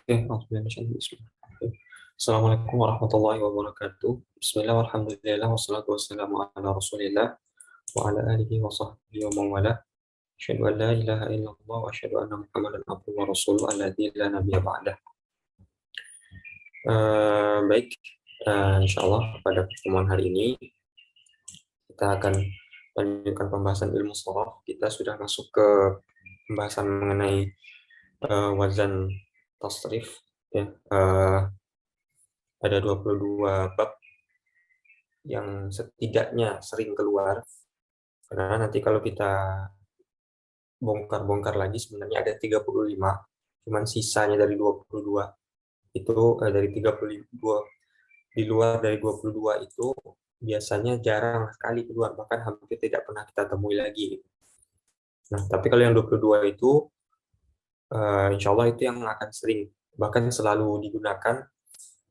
Oke, Bismillah. Assalamualaikum warahmatullahi wabarakatuh. Bismillah, walhamdulillah, wassalatu wassalamu ala rasulillah, wa ala alihi wa sahbihi wa mawala. Asyhadu an la ilaha illallah wa asyhadu anna muhammadan abduhu wa rasuluh alladzi la nabiyya ba'dah. Baik, insyaallah pada pertemuan hari ini kita akan lanjutkan pembahasan ilmu sharaf. Kita sudah masuk ke pembahasan mengenai wazan tasrif, ya. Ada 22 bab yang setidaknya sering keluar, karena nanti kalau kita bongkar-bongkar lagi sebenarnya ada 35, cuman sisanya dari 22 itu dari 32, di luar dari 22 itu biasanya jarang sekali keluar, bahkan hampir tidak pernah kita temui lagi. Nah, tapi kalau yang 22 itu insya Allah itu yang akan sering, bahkan selalu digunakan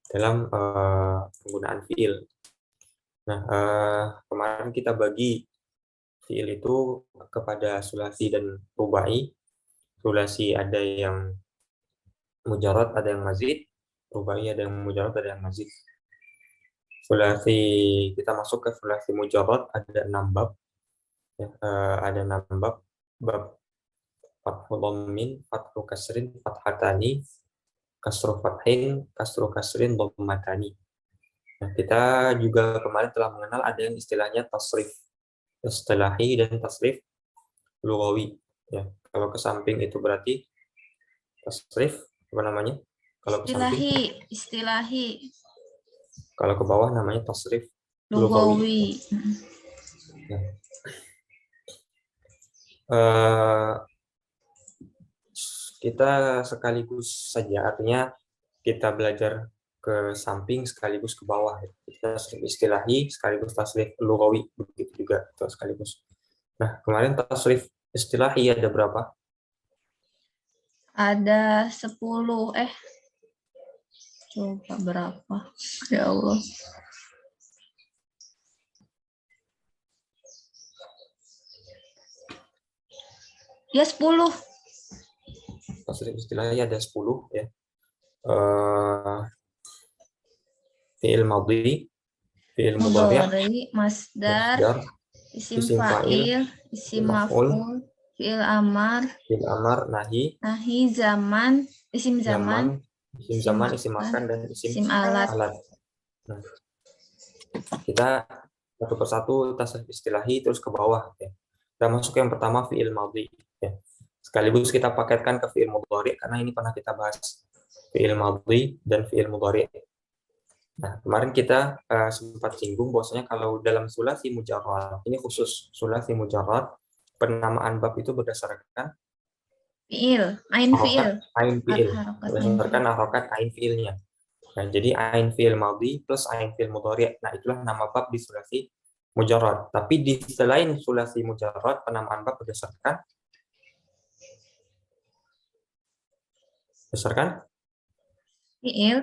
dalam penggunaan fiil. Nah, kemarin kita bagi fiil itu kepada sulasi dan rubai. Sulasi ada yang mujarad, ada yang mazid. Rubai ada yang mujarad, ada yang mazid. Sulasi, kita masuk ke sulasi mujarad, ada 6 bab. Ya, ada 6 bab. Bab fathu dhammin, fathu kasrin, fathatani, kasru fathin, kasru kasrin, dhammatani. Nah, kita juga kemarin telah mengenal ada yang istilahnya tasrif istilahi dan tasrif lugawi. Ya, kalau ke samping itu berarti tasrif apa namanya? Kalau ke samping, Istilahi kalau ke bawah namanya tasrif lugawi. lugawi. Ya. Eh, kita sekaligus saja, artinya kita belajar ke samping sekaligus ke bawah. Kita tasrif istilahi sekaligus tasrif lugawi, begitu juga itu sekaligus. Nah, kemarin tasrif istilahi ada berapa? Ada 10. Coba berapa? Ya Allah. Ya 10. Tasrif istilahi ada 10, ya. Fi'il madhi, fi'il mudhari', Masdar, masdar, isim isim fa'il, fa'il, isim maf'ul, maf'ul, fi'il amar, fi'il amar, nahi, nahi, zaman, isim zaman, zaman, isim isim zaman, isim makan, makan, dan isim isim alat. alat. Nah, kita satu persatu tasrif istilahi terus ke bawah, ya. Kita masuk yang pertama fi'il madhi, ya. Sekaligus kita paketkan ke fi'il mudhari karena ini pernah kita bahas fi'il madhi dan fi'il mudhari. Nah, kemarin kita sempat singgung bahwasanya kalau dalam sulasi mujarrad, ini khusus sulasi mujarrad, penamaan bab itu berdasarkan Fi'il, ain harokat fi'il. ain fi'il, Harokat ain berdasarkan fi'il. harokat ain fi'ilnya. Nah, jadi ain fi'il madhi plus ain fi'il mudhari'. Nah, itulah nama bab di sulasi mujarrad. Tapi di selain sulasi mujarrad, penamaan bab berdasarkan Fi'il.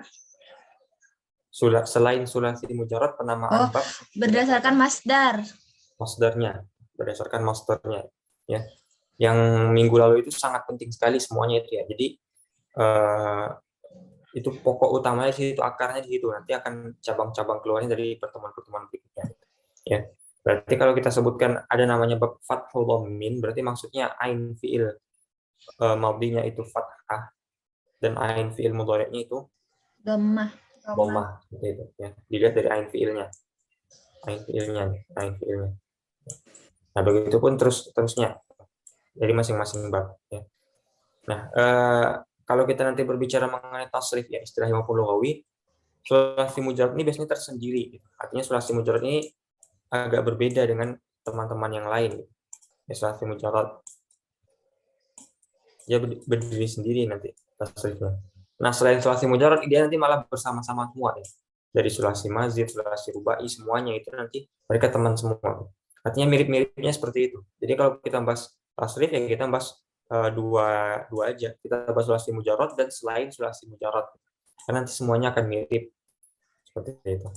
selain sulasi mujarrad, penamaan Oh, bab berdasarkan masdar. masdarnya, berdasarkan masdarnya, ya. Yang minggu lalu itu sangat penting sekali semuanya itu, ya. Jadi eh, itu pokok utamanya sih, itu akarnya di situ. Nanti akan cabang-cabang keluarnya dari pertemuan-pertemuan berikutnya, ya. Berarti kalau kita sebutkan ada namanya bab fathul dhammin, berarti maksudnya ain fiil madhinya itu fathah dan ain fiil mudhari'nya itu Dhammah. dhammah, seperti itu, ya. Dilihat dari ain fiilnya, ain fiilnya. Nah, begitu pun terusnya dari masing-masing bab, ya. Nah, kalau kita nanti berbicara mengenai tasrif, ya, istilah maupun lugawi, sulasi mujarad ini biasanya tersendiri, gitu. Artinya sulasi mujarad ini agak berbeda dengan teman-teman yang lain, gitu. Ya, sulasi mujarad dia berdiri sendiri nanti tasrifnya. Nah, selain sulasi mujarad, dia nanti malah bersama-sama semua, ya. Dari sulasi mazid, sulasi rubai, semuanya itu nanti mereka teman semua. Artinya mirip-miripnya seperti itu. Jadi kalau kita bahas tasrif, ya kita bahas dua dua aja. Kita bahas sulasi mujarad dan selain sulasi mujarad. Karena nanti semuanya akan mirip seperti itu.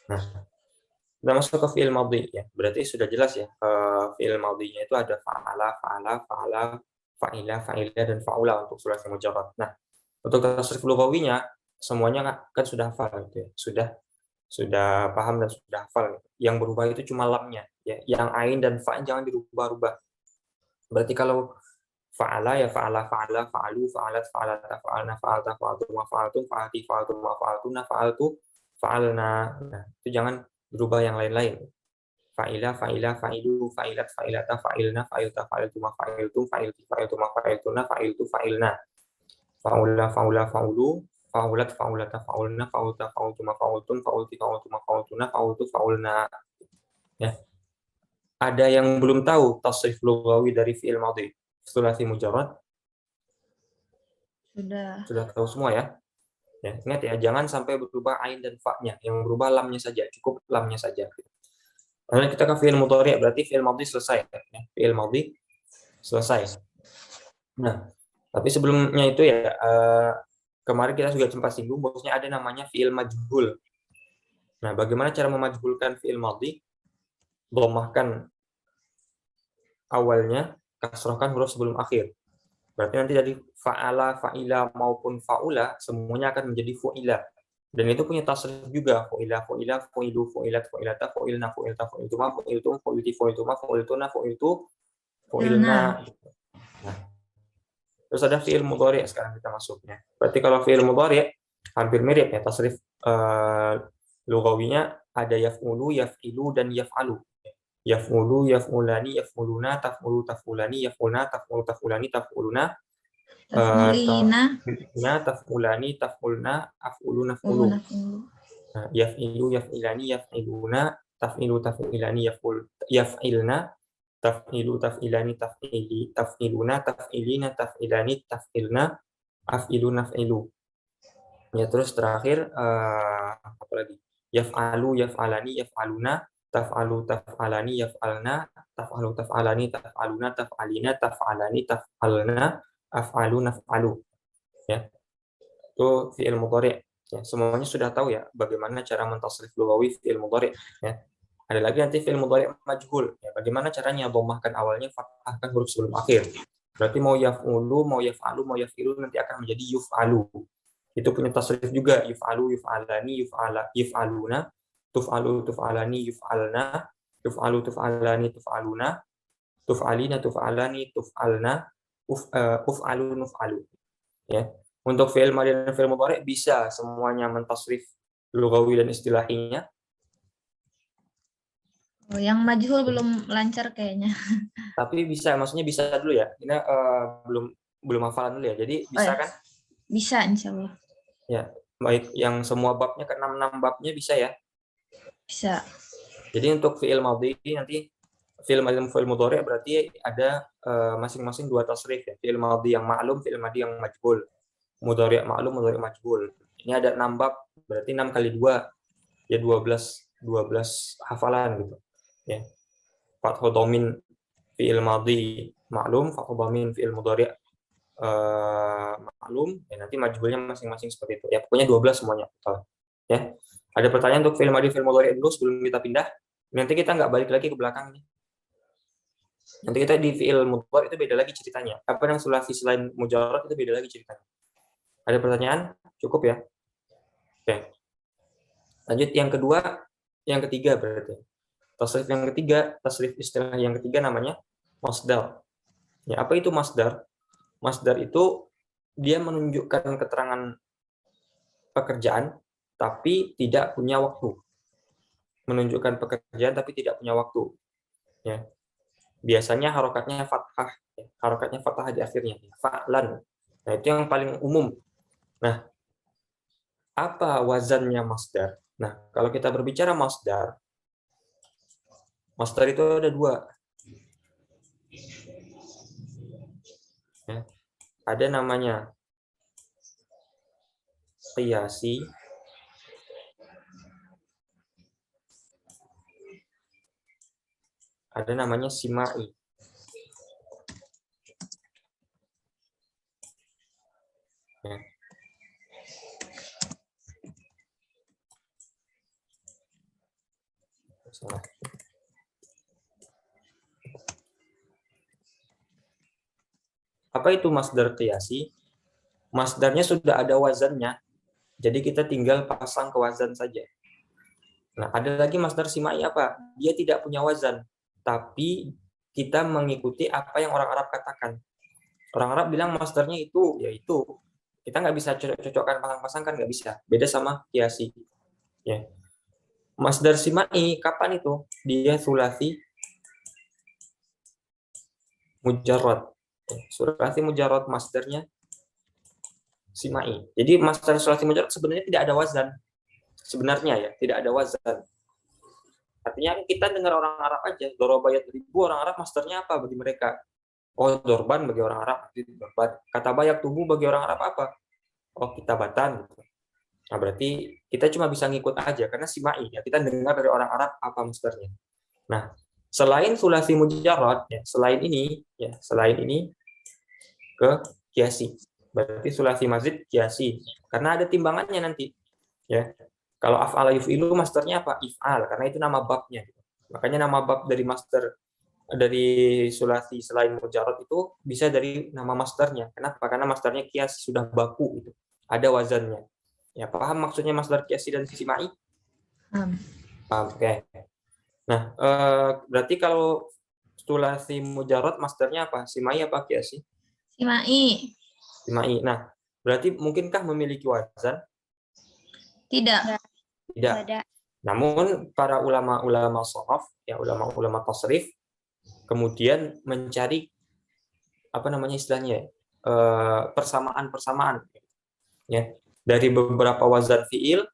Nah, Kita masuk ke fi'il madhi ya. Berarti sudah jelas ya. Fi'il madhinya itu ada fa'ala, fa'ala, fa'ala, fa'ila, fa'ila dan fa'ula untuk sulasi mujarrad. Nah, untuk tasrif lughawinya semuanya kan sudah hafal gitu ya. Sudah paham dan sudah hafal. Yang berubah itu cuma lamnya ya. Yang ain dan fa jangan dirubah-rubah. Berarti kalau fa'ala ya fa'ala, fa'ala, fa'alu, fa'alat, fa'alata, fa'alna, fa'alta, fa'altum, fa'altum, fa'ati, fa'altum, fa'altuna, fa'altu, fa'alna. Nah, itu jangan berubah yang lain-lain. Fa'ila, fa'ila, fa'ilu, fa'ilat, fa'ilata, fa'ilna, fa'ilta, fa'iltuma, fa'iltum, fa'ilti, fa'iltuma, fa'iltuna, fa'iltu, fa'ilna. Fa'ula, fa'ula, fa'ulu, fa'ulat, fa'ulata, fa'ulna, fa'ulta, fa'ultuma, fa'ultum, fa'ulti, fa'ultuma, fa'ultuna, fa'ultu, fa'ulna. Ya. Ada yang belum tahu tasrif lughawi dari fi'il madhi sulasi mujarrad? Sudah. Sudah tahu semua ya? Ya, ingat ya, jangan sampai berubah ain dan fa-nya, yang berubah lamnya saja, cukup lamnya saja. Lalu kita ke fi'il mudhari', berarti fi'il madhi selesai ya. Fi'il madhi selesai. Nah, tapi sebelumnya itu ya kemarin kita juga sempat singgung bahwasanya ada namanya fi'il majhul. Nah, bagaimana cara memajhulkan fi'il madhi? Dhammahkan awalnya, kasrahkan huruf sebelum akhir. Berarti nanti dari fa'ala, fa'ila maupun fa'ula semuanya akan menjadi fu'ila. Dan itu punya tasrif juga, fu'ila, fu'ila, fu'ilu, fu'ilat, fu'ilata, fu'ilna, fu'ilta, fu'iltuma, fu'iltum, fu'ilti, fu'iltuma, fu'iltuna, fu'iltu, fu'ilna. Filna. Nah, terus ada fi'il mudhari' sekarang kita masuknya. Berarti kalau fi'il mudhari' hampir mirip ya tasrif lughawinya ada yaf'ulu, yaf'ilu dan yaf'alu. Yaf'ulu, yaf'ulani, yaf'uluna, taf'ulu, taf'ulani, yaf'ulna, taf'ulu, taf'ulani, taf'uluna, Taf'ulina. taf'ulna, taf'ulani, taf'ulna, af'ulu, naf'ulu. Uluna. Ulu. Yaf'ilu, yaf'ilani, yaf'iluna, taf'ilu, taf'ilani, yaf'ilna, taf'ilu, taf'ilani, taf'iluna, taf'ilina, taf'ilani, taf'ilna, af'ilu, naf'ilu. Ya, terus terakhir apa lagi? Yaf'alu, yaf'alani, yaf'aluna, taf'alu, taf'alani, yaf'alna, taf'alu, taf'alani, taf'aluna, taf'alina, taf'alani, taf'alna, af'alu, naf'alu. Ya, itu fi'il mudhari'. Ya, semuanya sudah tahu ya bagaimana cara mentasrif lughawi fi'il mudhari'. Ya. Ada lagi nanti fi'il mudhari' majhul. Ya, bagaimana caranya dhammahkan awalnya, fathahkan huruf sebelum akhir. Berarti mau yaf'ulu, mau yaf'alu, mau yaf'ilu nanti akan menjadi yuf'alu. Itu punya tasrif juga, yuf'alu, yuf'alani, yuf'aluna, tuf'alu, tuf'alani, yuf'alna, tuf'alu, tuf'alani, tuf'aluna, tuf'alina, tuf'alani, tuf'alna, uf'alu, nuf'alu. Ya. Untuk fi'il madhi dan fi'il mudhari' bisa semuanya mentasrif lughawi dan istilahinya. Oh, yang majhul belum lancar kayaknya. Tapi bisa, maksudnya bisa dulu ya. Ini belum hafalan dulu ya. Jadi Oh bisa ya, kan? bisa insya Allah. Ya, baik yang semua babnya ke 6 babnya bisa ya. Bisa. Jadi untuk fi'il madhi nanti fi'il madhi dan fi'il mudhari' berarti ada masing-masing 2 tasrif ya. Fi'il madhi yang ma'lum, fi'il madhi yang majhul. Mudhari' ma'lum, mudhari' majhul. Ini ada 6 bab, berarti 6 kali 2 ya 12 hafalan gitu. Ya. Fathu dhamin fi'il madhi ma'lum, fathu dhamin fi'il mudhari' maklum, ya nanti majhulnya masing-masing seperti itu. Ya pokoknya 12 semuanya. Ya. Ada pertanyaan untuk fi'il madhi fi'il mudhari' dulu sebelum kita pindah. Nanti kita nggak balik lagi ke belakang nih. Nanti kita di fi'il mudhari' itu beda lagi ceritanya. Apa yang sulasi selain mujarrad itu beda lagi ceritanya. Ada pertanyaan? Cukup ya? Oke. Lanjut yang kedua, yang ketiga berarti. Tasrif yang ketiga, tasrif istilah yang ketiga namanya masdar. Ya, apa itu masdar? Masdar itu dia menunjukkan keterangan pekerjaan tapi tidak punya waktu. Menunjukkan pekerjaan tapi tidak punya waktu. Ya. Biasanya harokatnya fathah, harokatnya fathah di akhirnya. Fa'lan. Nah, itu yang paling umum. Nah, apa wazannya masdar? Nah, kalau kita berbicara masdar, masdar itu ada 2. Ya. Ada namanya qiyasi, ada namanya simai. Ya. Salah. Apa itu masdar qiyasi? Masdarnya sudah ada wazannya, jadi kita tinggal pasang ke wazan saja. Nah, ada lagi masdar simai apa? Dia tidak punya wazan, tapi kita mengikuti apa yang orang Arab katakan. Orang Arab bilang masdarnya itu, ya itu. Kita nggak bisa cocokkan pasang-pasangkan, nggak bisa. Beda sama qiyasi. Ya. Masdar simai kapan itu? Dia sulasi mujarrad. Sulasi mujarrad masdarnya simai. Jadi masdar sulasi mujarrad sebenarnya tidak ada wazan. Sebenarnya ya, tidak ada wazan. Artinya kita dengar orang Arab aja, dorobayat ribu orang Arab masdarnya apa bagi mereka? Oh, dorban bagi orang Arab, dorban. Kata bayak tubuh bagi orang Arab apa? Oh, kitabatan. Nah, berarti kita cuma bisa ngikut aja karena simai ya, kita dengar dari orang Arab apa masdarnya. Nah, selain sulasi mujarrad ya, selain ini ke kiasi. Berarti sulasi mazid kiasi. Karena ada timbangannya nanti. Ya. Kalau af'ala yuf'ilu masdarnya apa? If'al, karena itu nama babnya. Makanya nama bab dari masdar dari sulasi selain mujarrad itu bisa dari nama masdarnya. Kenapa? Karena masdarnya kias sudah baku itu. Ada wazannya. Ya, paham maksudnya masdar kiasi dan simai? Paham. Oke. Nah, berarti kalau sulasi mujarrad masdarnya apa? Simai apa kiasi? Simai. Simai. Nah, berarti mungkinkah memiliki wazan? Tidak. Tidak. Namun para ulama-ulama sharaf, ya ulama-ulama tasrif, kemudian mencari apa namanya istilahnya, persamaan-persamaan. Ya, dari beberapa wazan fiil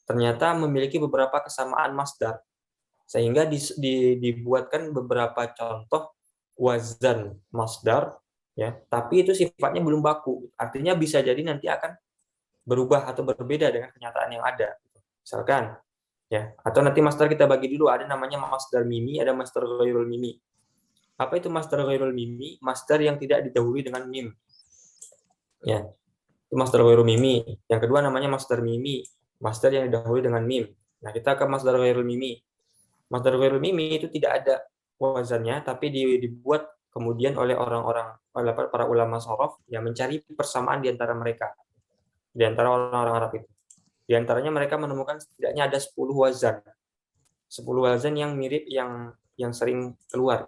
ternyata memiliki beberapa kesamaan masdar, sehingga dibuatkan beberapa contoh wazan masdar, ya, tapi itu sifatnya belum baku. Artinya bisa jadi nanti akan berubah atau berbeda dengan kenyataan yang ada. Misalkan, ya, atau nanti masdar kita bagi dulu, ada namanya masdar mimi, ada masdar ghairul mimi. Apa itu masdar ghairul mimi? Masdar yang tidak didahului dengan mim. Ya, itu masdar ghairul mimi. Yang kedua namanya masdar mimi, masdar yang didahului dengan mim. Nah, kita ke masdar ghairul mimi. Masdar ghairul mimi itu tidak ada wazannya, tapi dibuat kemudian oleh para ulama sharaf yang mencari persamaan di antara mereka, di antara orang-orang Arab itu. Di antaranya mereka menemukan setidaknya ada 10 wazan. 10 wazan yang mirip, yang sering keluar.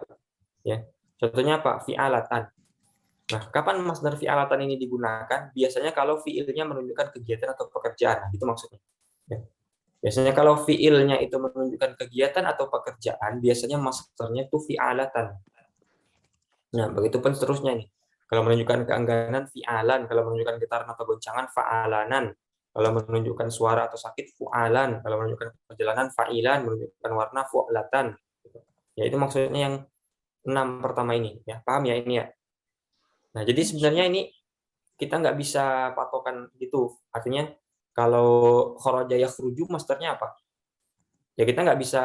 Ya. Contohnya apa? Fi'alatan. Nah, kapan masdar fi'alatan ini digunakan? Biasanya kalau fi'ilnya menunjukkan kegiatan atau pekerjaan. Nah, itu maksudnya. Ya. Biasanya kalau fi'ilnya itu menunjukkan kegiatan atau pekerjaan, biasanya masdarnya itu fi'alatan. Nah, begitu pun seterusnya nih. Kalau menunjukkan keengganan, fi'alan. Kalau menunjukkan getaran atau goncangan, fa'alanan. Kalau menunjukkan suara atau sakit, fu'alan. Kalau menunjukkan perjalanan, fa'ilan. Menunjukkan warna, fu'latan. Ya, itu maksudnya yang 6 pertama ini. Ya, paham ya ini ya? Nah, jadi sebenarnya ini kita nggak bisa patokan gitu. Artinya, kalau kharaja yakhruju, masdarnya apa? Ya, kita nggak bisa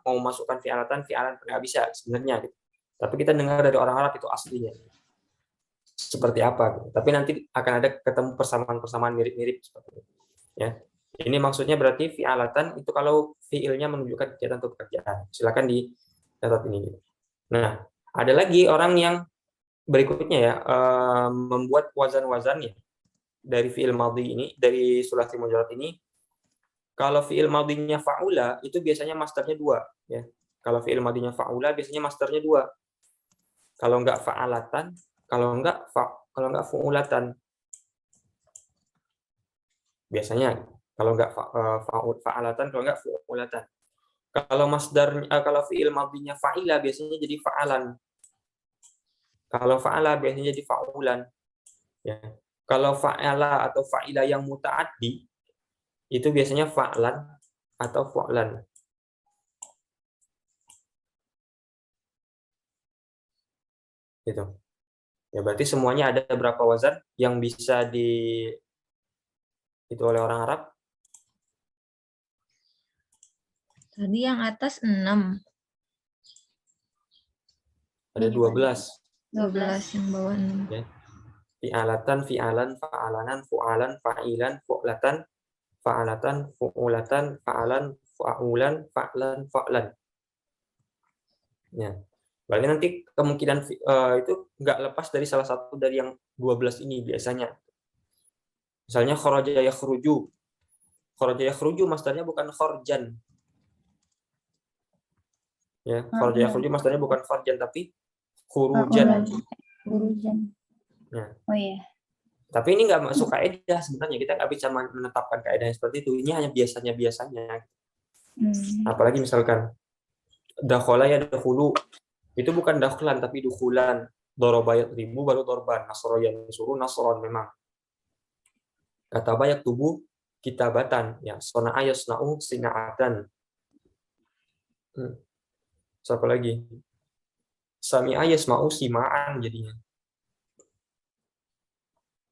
mau masukkan fi'alan, nggak bisa sebenarnya. Gitu. Tapi kita dengar dari orang Arab itu aslinya. Seperti apa. Gitu. Tapi nanti akan ada ketemu persamaan-persamaan mirip-mirip seperti itu. Ya. Ini maksudnya berarti fi'alatan itu kalau fi'ilnya menunjukkan kegiatan atau pekerjaan. Silakan dicatat ini. Nah, ada lagi orang yang berikutnya ya, membuat wazan-wazannya dari fi'il madhi ini, dari sulasi mujarrad ini. Kalau fi'il madhinya fa'ula itu biasanya masdarnya 2 ya. Kalau fi'il madhinya fa'ula biasanya masdarnya 2. Kalau enggak fa'alatan, kalau enggak fu'ulatan. Biasanya kalau enggak fa'alatan, kalau enggak fu'ulatan. Kalau fi'il madhinya fa'ila biasanya jadi fa'alan. Kalau fa'ala biasanya jadi fa'ulan. Ya. Kalau fa'ala atau fa'ila yang muta'addi itu biasanya fa'lan atau fa'lan. Gitu. Ya, berarti semuanya ada berapa wazan yang bisa itu oleh orang Arab? Tadi yang atas 6. Ada 12. 12 yang bawah 6. Ya. Fi'alatan, fi'alan, fa'alanan, fu'alan, fa'ilan, fu'latan, fa'alatan, fu'ulatan, fa'alan, fa'ulan, fa'lan, fa'lan. Ya. Berarti nanti kemungkinan itu nggak lepas dari salah satu dari yang 12 ini biasanya. Misalnya kharaja yakhruju. Kharaja yakhruju masdarnya bukan kharjan. Ya, kharaja yakhruju masdarnya bukan kharjan tapi khurujan. Khurujan. Ya. Oh iya. Tapi ini nggak masuk kaidah sebenarnya, kita nggak bisa menetapkan kaidahnya seperti itu. Ini hanya biasanya. Apalagi misalkan dakhala yadkhulu, itu bukan dakhlan tapi dukhulan. Daraba yadribu baru dorban, nasra yansuru nasron memang. Kataba yaktubu kitabatan, ya sana'a yasna'u sina'atan. Siapa lagi? Sami'a yasma'u sima'an jadinya.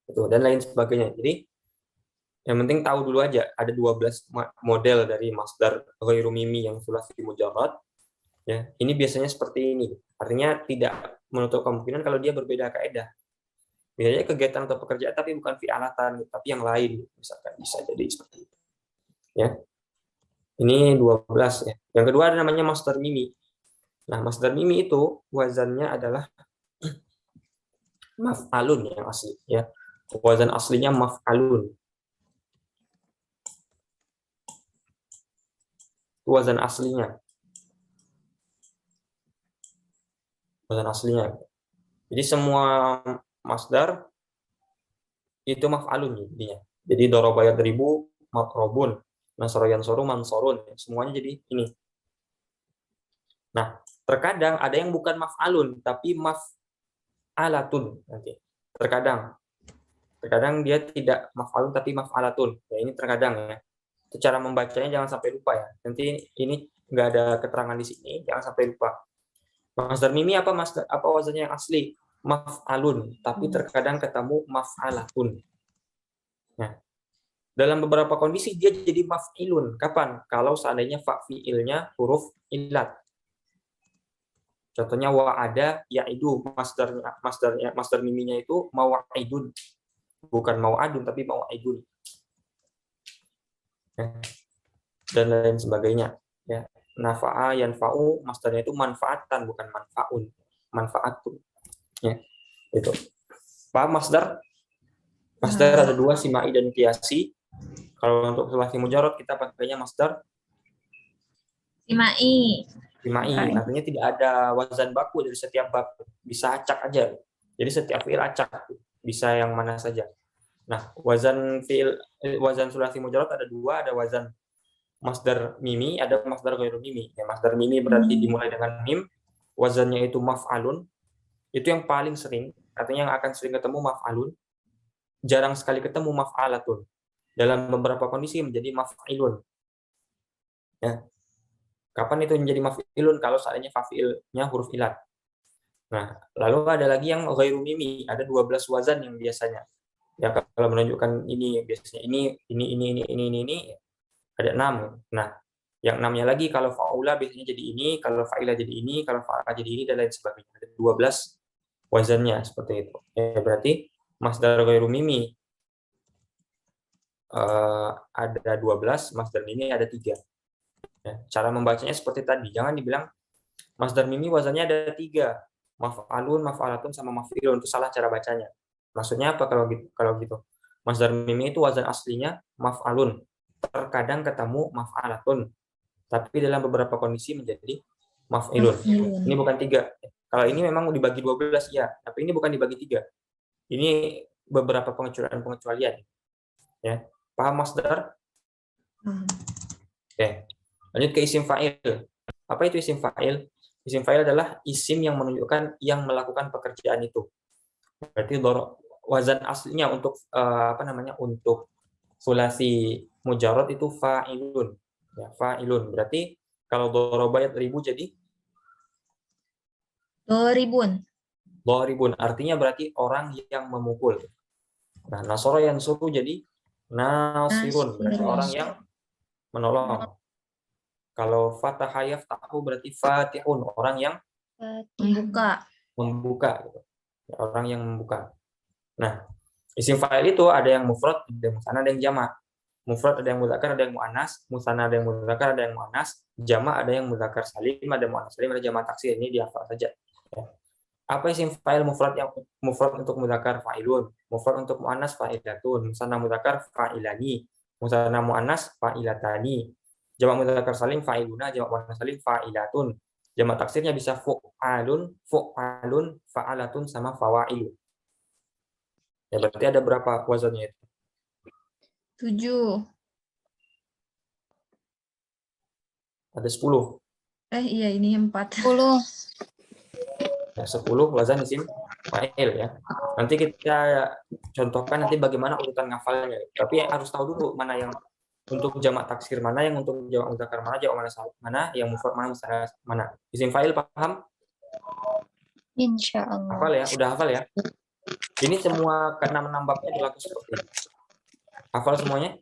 Itu dan lain sebagainya. Jadi yang penting tahu dulu aja ada 12 model dari masdar ghairu mimi yang sulasi mujarrad. Ya, ini biasanya seperti ini. Artinya tidak menutup kemungkinan kalau dia berbeda kaidah. Biasanya kegiatan atau pekerjaan tapi bukan fi'alatan, tapi yang lain misalkan bisa jadi seperti itu. Ya. Ini 12 ya. Yang kedua ada namanya masdar mimi. Nah, masdar mimi itu wazannya adalah maf'alun yang asli ya. Wazan aslinya maf'alun. Wazan aslinya. Wazan aslinya. Jadi semua masdar itu maf'alun jadinya. Jadi daraba yadribu maqrabun, nasara yansuru mansurun. Semuanya jadi ini. Nah, terkadang ada yang bukan maf'alun tapi maf'alatun nanti. Terkadang dia tidak maf'alun tapi maf'alatun. Ya ini terkadang ya. Cara membacanya jangan sampai lupa ya. Nanti ini nggak ada keterangan di sini, jangan sampai lupa. Masdar mimi apa wazannya yang asli? Maf'alun, tapi terkadang ketemu maf'alatun. Nah, dalam beberapa kondisi dia jadi maf'ilun. Kapan? Kalau seandainya fa'fi'ilnya huruf illat. Contohnya wa'ada ya'idu, masdar miminya itu mawa'idun. Bukan maw'adun tapi mawa'idun. Dan lain sebagainya. Ya. Nafa'a yanfa'u, masdarnya itu manfaatan bukan manfa'un. Manfaatun. Ya. Itu. Paham masdar? Masdar ada dua, simai dan qiyasi. Kalau untuk sulasi mujarrad kita pakainya masdar Simai. artinya tidak ada wazan baku dari setiap bab, bisa acak aja. Jadi setiap fiil acak, bisa yang mana saja. Nah, wazan sulasi mujarrad ada dua, ada wazan masdar mimi, ada masdar ghairu mimi. Ya, masdar mimi berarti dimulai dengan mim, wazannya itu maf'alun. Itu yang paling sering, artinya yang akan sering ketemu maf'alun. Jarang sekali ketemu maf'alatun. Dalam beberapa kondisi menjadi maf'ilun. Ya. Kapan itu menjadi maf'ilun? Kalau seandainya fa'ilnya huruf ilat. Nah, lalu ada lagi yang ghairu mimi, ada 12 wazan yang biasanya. Ya, kalau menunjukkan ini biasanya ini ada 6. Nah, yang 6-nya lagi kalau fa'ula biasanya jadi ini, kalau fa'ila jadi ini, kalau fa'ala jadi ini dan lain sebagainya. Ada 12 wazannya seperti itu. Ya, berarti masdar ghairu mimi ada 12, masdar mimi ada 3. Ya, cara membacanya seperti tadi. Jangan dibilang masdar mimi wazannya ada 3. Maf'alun, maf'alatun, sama maf'ilun. Itu salah cara bacanya. Maksudnya apa kalau gitu? Masdar mimi itu wazan aslinya maf'alun. Terkadang ketemu maf'alatun. Tapi dalam beberapa kondisi menjadi maf'ilun. Ini bukan 3. Kalau ini memang dibagi 12 ya, tapi ini bukan dibagi 3. Ini beberapa pengecualian. Ya. Paham masdar? Oke. Lanjut ke isim fa'il. Apa itu isim fa'il? Isim fa'il adalah isim yang menunjukkan yang melakukan pekerjaan itu. Berarti wazan aslinya untuk untuk sulasi mujarrad itu fa'ilun. Ya, fa'ilun. Berarti kalau daraba yadribu jadi doribun. Artinya berarti orang yang memukul. Nah, nasara yansuru jadi nasirun. Berarti orang yang menolong. Kalau fataha yaftahu berarti fatihun, orang yang membuka gitu. Orang yang membuka. Nah, isim fa'il itu ada yang mufrad, ada yang musanna, ada yang jamak. Mufrad ada yang mudzakkar, ada yang muannas, musanna ada yang mudzakkar, ada yang muannas, jamak ada yang mudzakkar salim, ada muannas salim, ada jamak taksir. Ini dihafal saja. Ya. Apa isim fa'il mufrad yang mufrad untuk mudzakkar fa'ilun, mufrad untuk muannas fa'ilatun, musanna mudzakkar fa'ilani, musanna muannas fa'ilatani, jamak mudzakkar salim fa'iluna, jamak muannas salim fa'ilatun. Jamak taksirnya bisa fu'alun, fu'alun, fa'alatun sama fawa'ilu. Ya berarti ada berapa wazannya itu? 7. Ada 10. Iya ini 4. 10. Ya, 10 wazan isim fa'il ya. Nanti kita contohkan nanti bagaimana urutan ngafalnya. Tapi harus tahu dulu mana yang untuk jamak taksir, mana yang untuk jamak mudzakkar, mana jamak mana yang mufrad, mana musanna, mana. Isim fa'il paham? Insyaallah. Hafal ya? Udah hafal ya? Ini semua keenam babnya berlaku seperti ini. Hafal semuanya?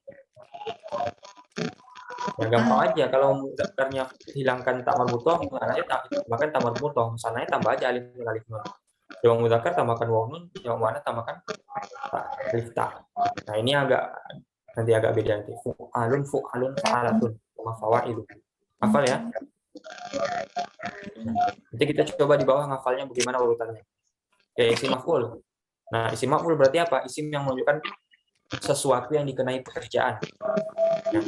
Ya gampang aja, kalau mudzakarnya hilangkan tak marbutoh, bahkan tak marbutoh, musananya tambah aja alif nun alif nun. Jamak mudzakkar tambahkan waw nun, jamak muannas tambahkan alif ta. Nah, ini nanti agak beda nanti. Fu'alun fa'alatun sama fawailu. Hafal ya? Nanti kita coba di bawah ngafalnya bagaimana urutannya. Kayak isim maf'ul. Nah, isim maf'ul berarti apa? Isim yang menunjukkan sesuatu yang dikenai pekerjaan. Ya.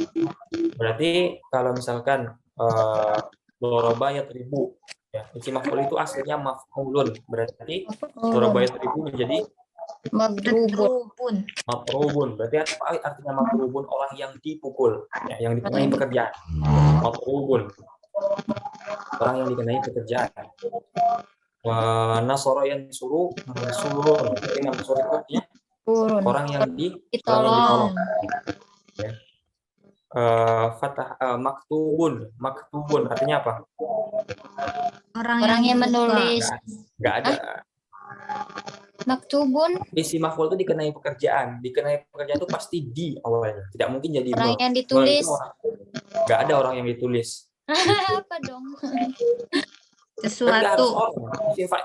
Berarti kalau misalkan doroba yatribu, ya, isim maf'ul itu aslinya maf'ulun. Berarti doroba yatribu menjadi Madrubun. maf'ulun. Berarti apa artinya maf'ulun? Orang yang dipukul, ya, yang dikenai pekerjaan. Maf'ulun. Orang yang dikenai pekerjaan. Nasoro yang suruh mansurun. Berarti mansur itu artinya orang yang ditolong. Ya. Maktubun artinya apa? Orang yang menulis. Nggak ada. Maktubun. Isim maf'ul itu dikenai pekerjaan. Dikenai pekerjaan itu pasti di awalnya. Tidak mungkin jadi Orang yang ditulis. Nggak ada orang yang ditulis. Apa dong? Sesuatu.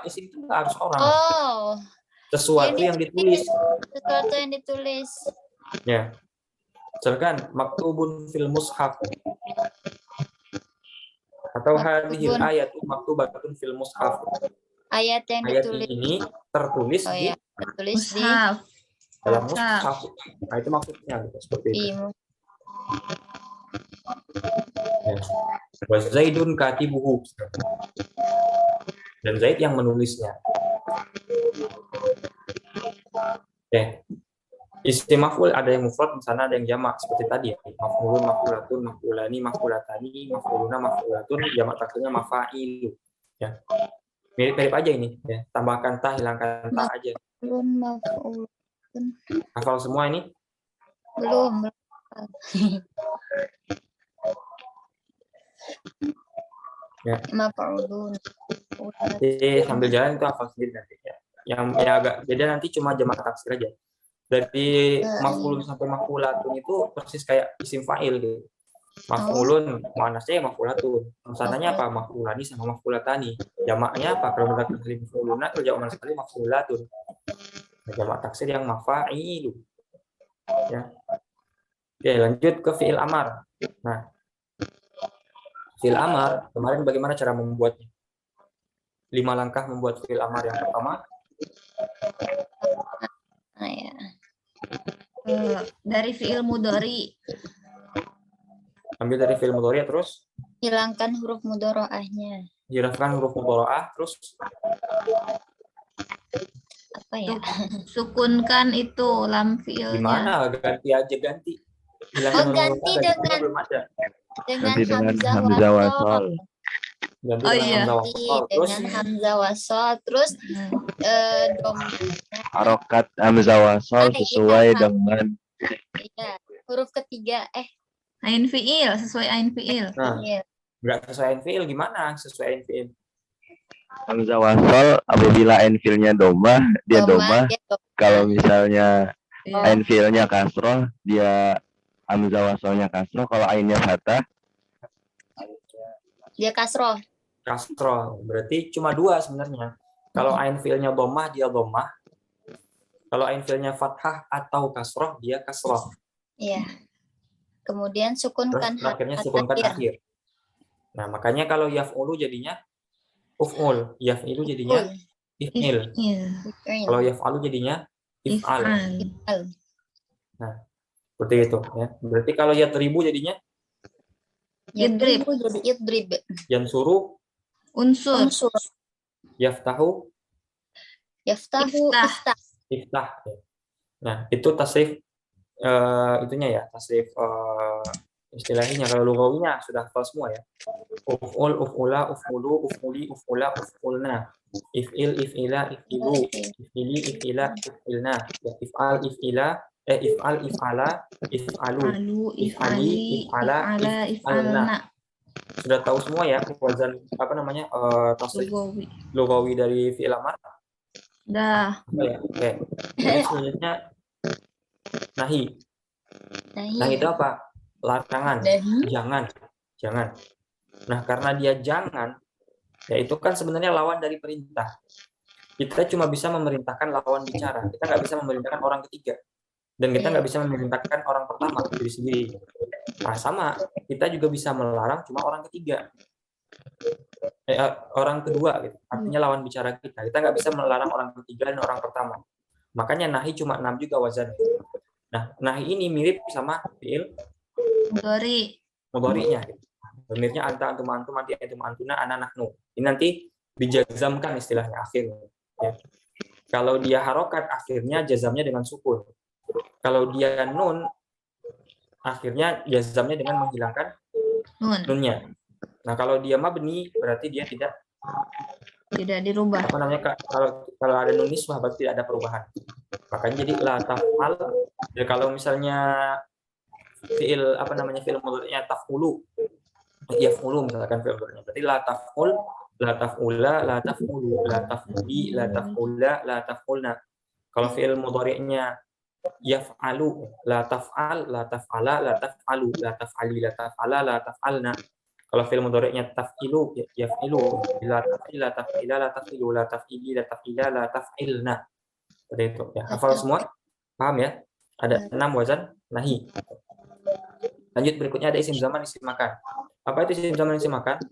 Isim itu nggak harus orang. Oh. Sesuatu yang ditulis. Sesuatu yang ditulis. Ya. Misalkan maktubun fil mushaf. Atau hadhil ayat maktubatun fil mushaf. Ayat yang ditulis. Ayat ini tertulis di Mushaf. dalam mushaf. Nah, itu maksudnya seperti itu. Ya. Wa Zaidun katibuhu. Dan Zaid yang menulisnya. Oke. Isim maf'ul ada yang mufrad, misalnya ada yang jamak seperti tadi ya. Maf'ulun, maf'ulatun, maf'ulani, maf'ulatani, maf'uluna, maf'ulatun, jamak taksirnya mafa'ilu. Ya. Mirip-mirip aja ini ya. Tambahkan ta, hilangkan ta aja. Hafal semua ini? Belum. Ya. Jadi sambil jalan itu hafal sendiri nanti ya. Yang agak beda nanti cuma jamak taksir aja. Dari maf'ulun sampai maf'ulatun itu persis kayak isim fa'il gitu. Maf'ulun, muannasnya maf'ulatun. Musananya apa? Maf'ulani sama maf'ulatani. Jamaknya apa? Kalau mudzakkar salim maf'uluna, kalau jamak muannas salim maf'ulatun. Nah, jamak taksir yang mafa'ilu. Ya. Oke, lanjut ke fi'il amar. Nah, fi'il amar, kemarin bagaimana cara membuatnya? 5 langkah membuat fi'il amar. Yang pertama, dari fi'il mudhari. Ambil dari fi'il mudhari terus hilangkan huruf mudhari'ahnya. Hilangkan huruf mudhari'ah terus apa ya? Sukunkan itu lam fi'ilnya. Gimana? Ganti aja ganti. Hilangkan ganti dengan belum ada. Dengan hamzah wasol. Terus hamzah wasol terus harokat hamzah wasol sesuai dengan huruf ketiga ain fi'il, sesuai ain fi'il. Nah, enggak sesuai ain fi'il gimana? Sesuai ain fi'il. Hamzah wasol apabila ain fi'ilnya domah, dia domah. Kalau misalnya ain fi'ilnya kasroh, dia hamzah wasolnya kasroh. Kalau ainnya fathah, dia kasroh. Kasroh. Berarti cuma 2 sebenarnya. Kalau ain fi'ilnya domah, dia domah. Kalau ain fi'ilnya fathah atau kasroh, dia kasroh. Iya. Kemudian Terus sukunkan terakhirnya harkat sukunkan akhir. akhir. Nah, makanya kalau yaf'ulu jadinya uf'ul, yaf'ilu jadinya if'il. If'il. Kalau yaf'alu jadinya if'al. If'al. Seperti itu ya. Berarti kalau yatribu jadinya Idrib. Jadi idrib. yansuru, Unsur. Unsur. yaftahu, Yaftahu. Iftah. Iftah. iftah. Nah, itu tasrif itunya ya, tasrif istilahnya. Kalau lugawinya sudah hafal semua ya. Uf'ul, uf'ula, uf'ulu, uf'uli, uf'ula, uf'ulna. If'il, if'ila, if'ilu, if'ili, if'ila, if'ilna. Ya, if'al, if'ila, if'al, if'ala, if'alu, Alu, if'ali, if'ali, if'ala, if'ala, if'alna. if'alna. Sudah tahu semua ya wazan apa namanya tasrif Lugawi. lugawi dari fi'il amar? Dah. Ya, oke. Ini selanjutnya nahi. Nahi itu apa? Larangan. Nahi. Jangan. Nah, karena dia jangan, ya itu kan sebenarnya lawan dari perintah. Kita cuma bisa memerintahkan lawan bicara. Kita nggak bisa memerintahkan orang ketiga. Dan kita nggak bisa memerintahkan orang pertama, diri sendiri. Nah, sama. Kita juga bisa melarang cuma orang ketiga. Orang kedua, gitu. Artinya lawan bicara kita. Kita nggak bisa melarang orang ketiga dan orang pertama. Makanya nahi cuma 6 juga wazannya. Nah, nahi ini mirip sama fi'il mudhari'nya. Gitu. Miripnya anta, antum, antum, anti, antum, antuna, ana, nahnu. Ini nanti dijazamkan istilahnya akhirnya. Ya. Kalau dia harokat, akhirnya jazamnya dengan sukun. Kalau dia nun, akhirnya jazamnya dengan menghilangkan nunnya. Nah, kalau dia mabni, berarti dia tidak dirubah. Apa namanya, kalau ada nun nisbah berarti tidak ada perubahan. Makanya jadi la taf'al. Ya, kalau misalnya fi'il apa namanya fi'il mudhari'nya taf'ulu, yaf'ulu misalkan fi'il mudhari'nya, berarti la taf'ul, la taf'ula, la taf'ulu, la taf'uli, la taf'ula, la taf'ulna. Kalau fi'il mudhari'nya yaf'alu, la taf'al, la taf'ala, la taf'alu, la taf'ali, la taf'ala, la taf'alna. Kalau fi'il mudhari'nya taf'ilu, yaf'ilu, la taf'il, la taf'ila, la taf'ilu, la taf'ili, la taf'ila, la taf'ilna. Seperti itu ya. Hafal semua? Paham ya? Ada 6 wazan nahi. Lanjut, berikutnya ada isim zaman, isim makan. Apa itu isim zaman, isim makan?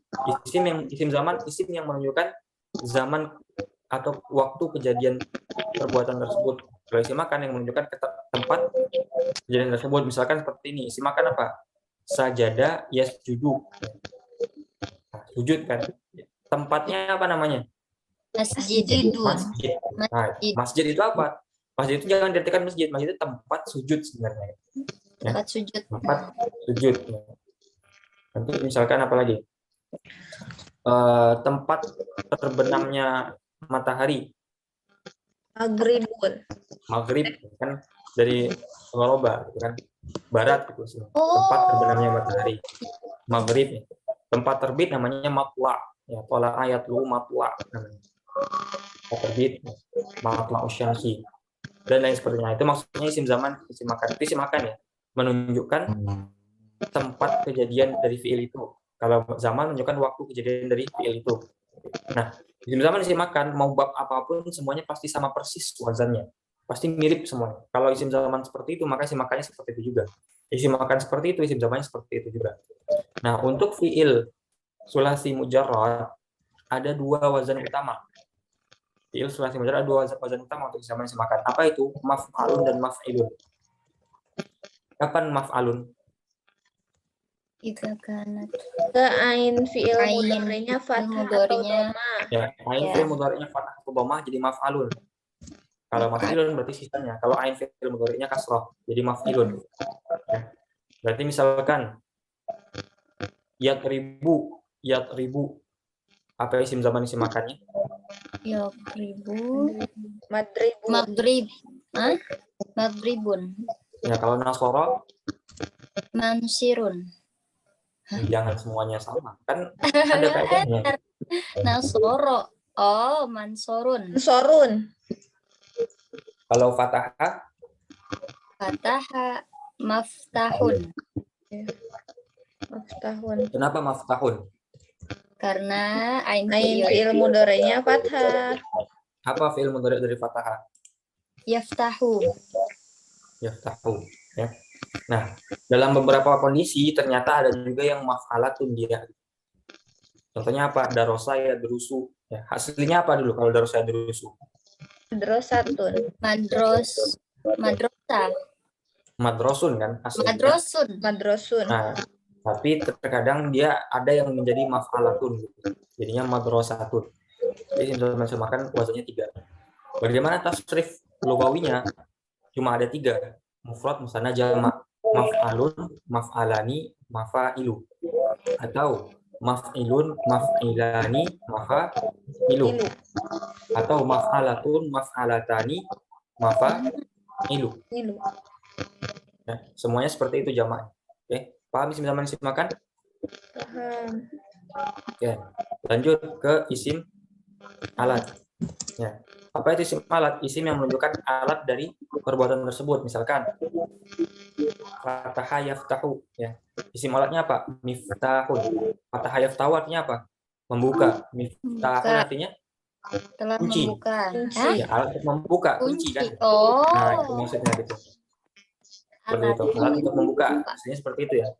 Isim zaman, isim yang menunjukkan zaman atau waktu kejadian perbuatan tersebut. Kalau isim makan yang menunjukkan tempat kejadian tersebut. Misalkan seperti ini, isim makan apa? Sajada yasjudu. Nah, sujud kan. Tempatnya apa namanya? Masjid. Masjid. Nah, masjid itu apa? Masjid itu jangan diartikan masjid. Masjid itu tempat sujud sebenarnya. Tempat sujud. Tempat sujud. Nanti misalkan apa lagi? Tempat terbenamnya matahari. Maghrib kan dari Ghoroba, kan barat gitu. Tempat terbenamnya matahari. Maghrib. Tempat terbit namanya matla. Ya, tola ayat lu matla namanya. Tempat terbit, matla usyamsi dan lain sebagainya. Itu maksudnya isim zaman, isim makan. Itu isim makan ya, menunjukkan tempat kejadian dari fiil itu. Kalau zaman menunjukkan waktu kejadian dari fiil itu. Nah, isim zaman, isim makan, mau bab apapun semuanya pasti sama persis wazannya. Pasti mirip semuanya. Kalau isim zaman seperti itu, maka isim makannya seperti itu juga. Isim makan seperti itu, isim zamannya seperti itu juga. Nah, untuk fiil sulasi mujarrad ada 2 wazan utama. Fiil sulasi mujarrad ada 2 wazan utama untuk zaman isim makan. Apa itu? Maf'alun dan maf'ilun. Kapan maf'alun? Jika kanat. Ain fiil mudhari'nya fathah atau dhamma. Ya, ain fiil mudhari'nya fathah atau dhamma jadi maf'alun. Kalau maf'ilun berarti sisanya. Kalau ain fiil mudhari'nya kasrah jadi maf'ilun. Ya. Berarti misalkan yatribu. Apa isim zaman isim makannya? Yatribu. Madribun. Madribun. Ya, kalau nasoro Mansirun. jangan semuanya sama. Kan ada kaidahnya. Nasoro. Oh, mansorun. Kalau fathah Maftahun. Kenapa maftahun? Karena ain Fiil mudhari'nya fathah. Apa fiil mudhari' dari fathah? Yaftahu. Yaftahu. Ya. Nah, dalam beberapa kondisi ternyata ada juga yang maf'alatun dia. Contohnya apa? Darosa ya derusu. Ya, aslinya apa dulu kalau darosa ya derusu? Drosatun. Madrasah. Madrosun kan aslinya. Madrosun. Madrosun. Nah, tapi terkadang dia ada yang menjadi maf'alatun gitu. Jadinya madrosatun. Jadi sama-samakan wazannya 3. Bagaimana tasrif lugawinya? Cuma ada 3. Mufrad, musanna, jamak. Maf'alun, maf'alani, mafa'ilu. Atau maf'ilun, maf'ilani, mafa'ilu. Ilu. Atau maf'alatun, maf'alatani, mafa'ilu. Ilu. Nah, semuanya seperti itu jamaknya. Oke, paham isim zaman isim makan? Paham. Oke, lanjut ke isim alat. Ya. Apa itu isim alat? Isim yang menunjukkan alat dari perbuatan tersebut. Misalkan fataha yaftahu, ya. Isim alatnya apa? Miftahun. Fataha yaftahu artinya apa? Membuka. Miftahun Buka. artinya Telah kunci. membuka. Kunci. Hah? Ya, alat untuk membuka kunci kan. Oh. Nah, itu maksudnya gitu. Seperti itu. Alat untuk membuka. Aslinya seperti itu ya.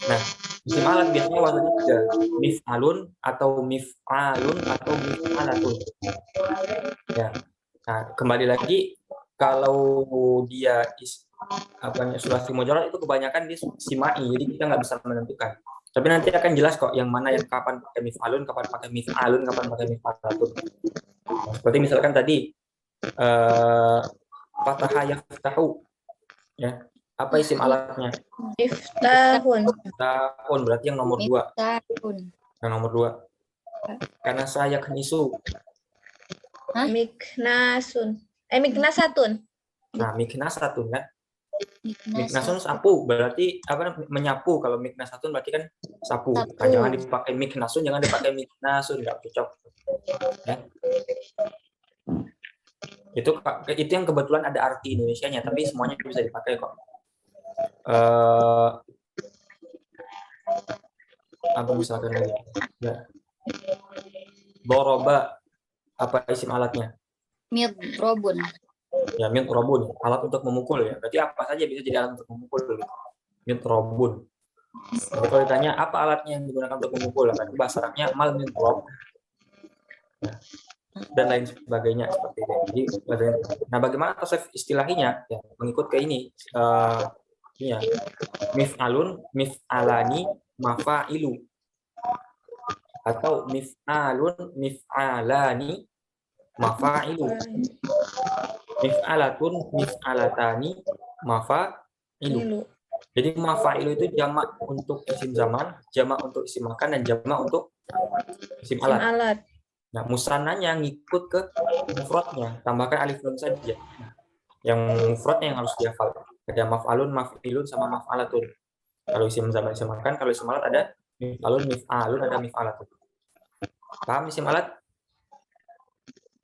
Nah, isim alat biasanya wazannya 3. Mif'alun atau mif'alun atau mif'alatun. Ya. Nah, kembali lagi kalau dia sulasi mujarrad itu kebanyakan dia simai, jadi kita nggak bisa menentukan. Tapi nanti akan jelas kok yang mana yang kapan pakai mif'alun, kapan pakai mif'alun, kapan pakai mif'alatun. Nah, seperti misalkan tadi fataha yaftahu, ya. Apa isim alatnya? Miftahun. Tahun berarti yang nomor 2. Miftahun. Yang nomor 2. Karena saya kenisu. Hah? Miknasun. Miknasatun. Nah, miknasatun kan? Miknas. Miknasun sapu berarti apa? Menyapu. Kalau miknasatun berarti kan sapu. Sapu. Nah, jangan dipakai miknasun, jangan dipakai miknasun, nggak cocok. Ya. Itu yang kebetulan ada arti Indonesianya, tapi semuanya bisa dipakai kok. Apa misalkan lagi? Ya. Doroba, apa isim alatnya? Midrobun. Ya, midrobun, alat untuk memukul ya. Berarti apa saja bisa jadi alat untuk memukul. Midrobun. Jadi kalau ditanya apa alatnya yang digunakan untuk memukul, berarti bahasa Arabnya mal midrob. Ya. Dan lain sebagainya seperti itu. Jadi, nah bagaimana tasrif istilahinya? Ya, mengikut ke ini. Ya. Mif'alun, mif'alani, mafa'ilu. Atau mif'alun, mif'alani, mafa'ilu. Mif'alatun, mif'alatani, mafa'ilu. Jadi mafa'ilu itu jamak untuk isim zaman, jamak untuk isim makan, dan jamak untuk isim alat. Nah, musannanya ngikut ke mufradnya, tambahkan alif nun saja. Nah, yang mufradnya yang harus dihafal. Ada maf'alun, maf'ilun, sama maf'alatun. Kalau isim zaman isim makan, kalau isim alat ada mif'alun, mif'alun, ada mif'alatun. Paham isim alat?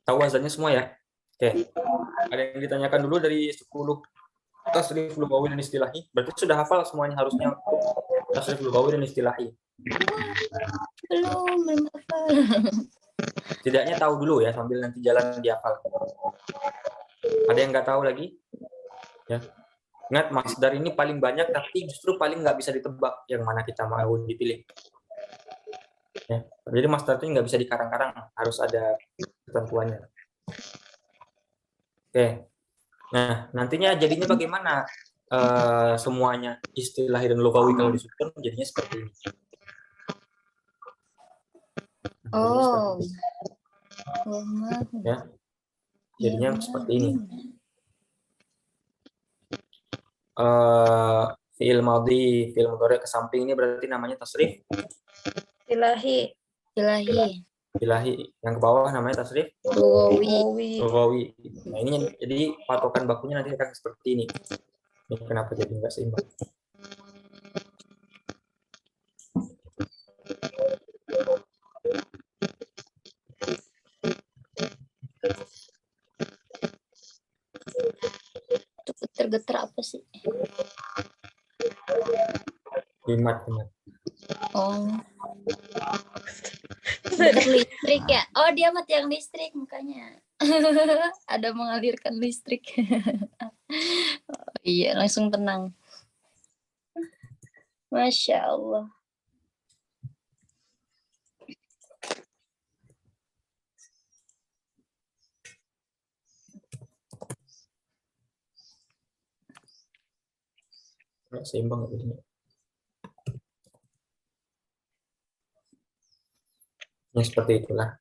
Tahu wazannya semua ya? Oke. Ada yang ditanyakan dulu dari 10 tasrif lugawi dan istilahi? Berarti sudah hafal semuanya harusnya tasrif lugawi dan istilahi. Belum hafal. Setidaknya tahu dulu ya, sambil nanti jalan dihafal. Ada yang nggak tahu lagi? Ya. Ingat, masdar ini paling banyak, tapi justru paling nggak bisa ditebak yang mana kita mau dipilih. Ya. Jadi masdar itu nggak bisa dikarang-karang, harus ada ketentuannya. Oke. Nah, nantinya jadinya bagaimana semuanya istilah dan lugawi kalau disusun jadinya seperti ini. Oh. Ya. Jadinya seperti ini. Fi'il madhi, fi'il mudhari ke samping ini berarti namanya tasrif Ilahi. ilahi. Yang ke bawah namanya tasrif lugawi. Nah, ini jadi patokan bakunya nanti akan seperti ini. Ini kenapa jadi nggak seimbang? Getar-getar apa sih? Jimat. Oh. Getar listrik ya? Oh, dia mati yang listrik mukanya. Ada mengalirkan listrik. Oh, iya, langsung tenang. Masya Allah. Nggak seimbang ini. Ya seperti itulah.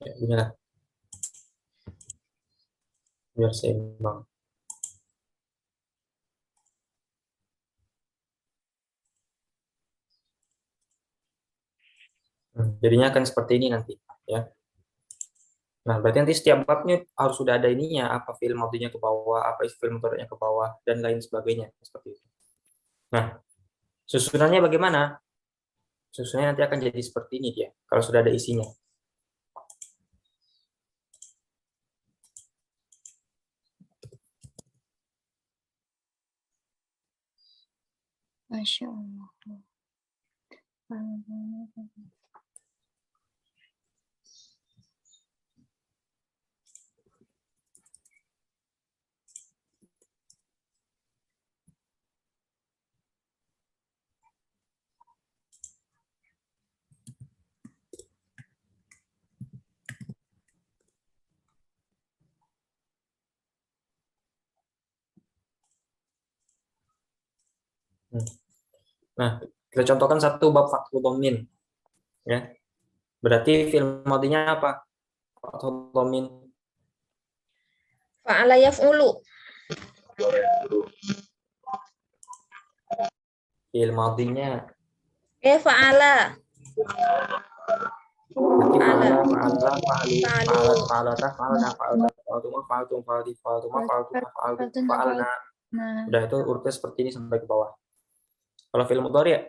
Ya, beginilah. Biar seimbang. Jadinya akan seperti ini nanti, ya. Nah, berarti nanti setiap babnya harus sudah ada ininya, apa film maudhinya ke bawah, apa film mudhari'nya ke bawah, dan lain sebagainya, seperti itu. Nah, susunannya bagaimana? Susunannya nanti akan jadi seperti ini dia, kalau sudah ada isinya. Masya Allah. Nah, kita contohkan satu bab fathul dhammin, ya. Berarti film maudhinya apa? Fathul dhammin. Fa'ala yaf'ulu. Film maudhinya Fa'ala. berarti Fa'ala. fa'alna, Fa'alu. fa'alata, fa'alna. Nah, Udah itu urutnya seperti ini sampai ke bawah. Kalau film mudhari' ya?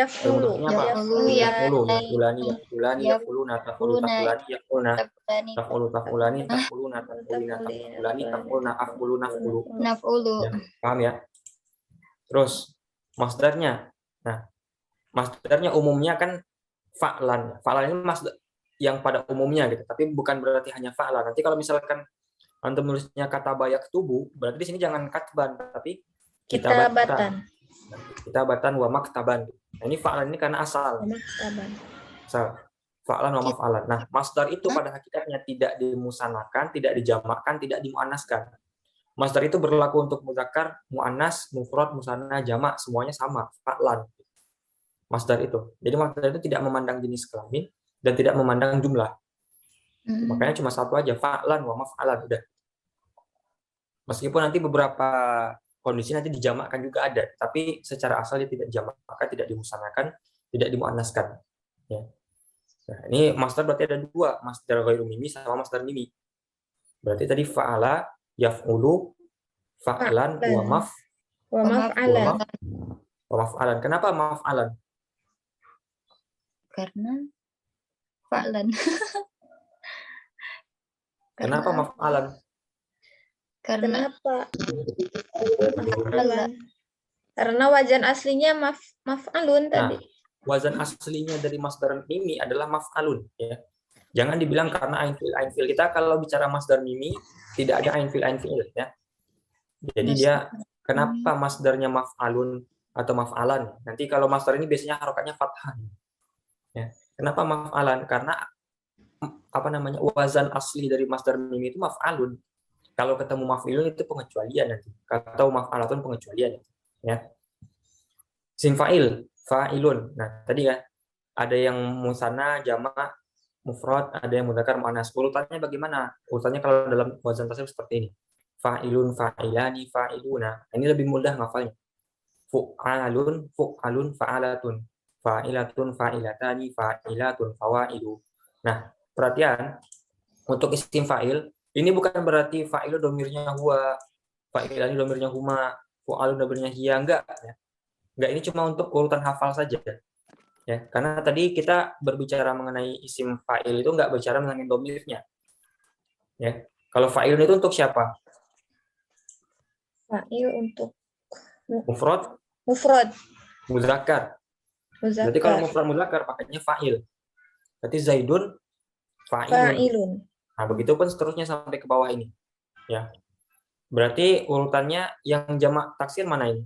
Yaf'ulu. Yaf'ulu, Yaf'ulani, yaf'uluna, taf'uluna, Tafulani, taf'ulani, taf'uluna, taf'ulani, taf'uluna, af'ulu. naf'ulu. Ya, paham ya? Terus masdarnya. Nah, masdarnya umumnya kan fa'lan. Fa'lan ini masdar yang pada umumnya gitu, tapi bukan berarti hanya fa'lan. Nanti kalau misalkan antum nulisnya kata bayak tubuh, berarti di sini jangan katban, tapi Kitabatan. Kitabatan wa maktaban. Nah, ini fa'lan ini karena asal. Maktaban. Asal. Fa'lan wa maf'alan. Nah, masdar itu pada hakikatnya tidak dimusanakan, tidak dijamakkan, tidak dimuannaskan. Masdar itu berlaku untuk muzakkar, muannas, mufrad, musanna, jamak, semuanya sama, fa'lan. Masdar itu. Jadi masdar itu tidak memandang jenis kelamin dan tidak memandang jumlah. Makanya cuma satu aja, fa'lan wa maf'alan, udah. Meskipun nanti beberapa kondisi nanti dijamakkan juga ada, tapi secara asal dia tidak dijamakkan, tidak dimusanakan, tidak dimuannaskan. Ya. Nah, ini masdar berarti ada dua, masdar ghairu mimi sama masdar mimi. Berarti tadi fa'ala, yaf'ulu, fa'lan, wa maf'alan. Kenapa maf'alan? Karena fa'lan. Kenapa maf'alan? Kenapa? Maf'alan. Karena wajan aslinya maf'alun tadi. Wazan aslinya dari masdar mimi adalah maf'alun, ya. Jangan dibilang karena ain fil. Kita kalau bicara masdar mimi tidak ada ain fil ya. Jadi dia kenapa masdarnya maf'alun atau maf'alan? Nanti kalau masdar ini biasanya harokatnya fathah. Ya. Kenapa maf'alan? Karena wazan asli dari masdar mimi itu maf'alun. Kalau ketemu maf'ilun itu pengecualian nanti. Atau maf'alatun pengecualian, ya. Isim fa'il, fa'ilun. Nah, tadi kan ada yang musanna, jamak, mufrad, ada yang mudzakkar, muannas. Urutannya bagaimana? Urutannya kalau dalam wazan tasrif seperti ini. Fa'ilun, fa'ilani, fa'iluna. Ini lebih mudah ngafalnya. Fu'alun, fu'alun, fa'alatun. Fa'ilatun, fa'ilatani, fa'ilatun, fawa'ilu. Nah, perhatian, untuk isim fa'il, ini bukan berarti fa'ilu domirnya huwa, fa'ilani domirnya huma, fu'alun domirnya hiya, enggak. Ya. Enggak, ini cuma untuk urutan hafal saja. Ya, karena tadi kita berbicara mengenai isim fa'il itu enggak bicara mengenai domirnya. Ya. Kalau fa'ilun itu untuk siapa? Fa'il untuk Mufrad? Mudzakkar. Berarti kalau mufrad mudzakkar pakainya fa'il. Berarti Zaidun fa'ilun. Fa'ilun. Nah, begitu pun seterusnya sampai ke bawah ini. Ya. Berarti urutannya yang jamak taksir mana ini?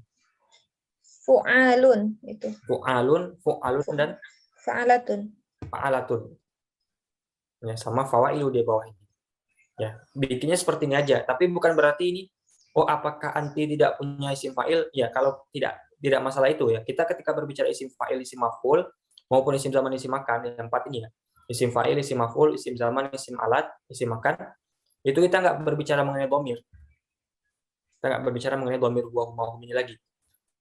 Fu'alun itu. Fu'alun, dan Fa'alatun. fa'alatun. Ya, sama fawailu di bawah ini. Ya, bikinnya seperti ini aja, tapi bukan berarti ini apakah anti tidak punya isim fa'il? Ya, kalau tidak masalah itu ya. Kita ketika berbicara isim fa'il, isim maf'ul maupun isim zaman, isim makan, yang empat ini ya. Isim fa'il, isim maf'ul, isim zaman, isim alat, isim makan, itu kita nggak berbicara mengenai dhamir. Kita nggak berbicara mengenai dhamir huwa huma hum ini lagi.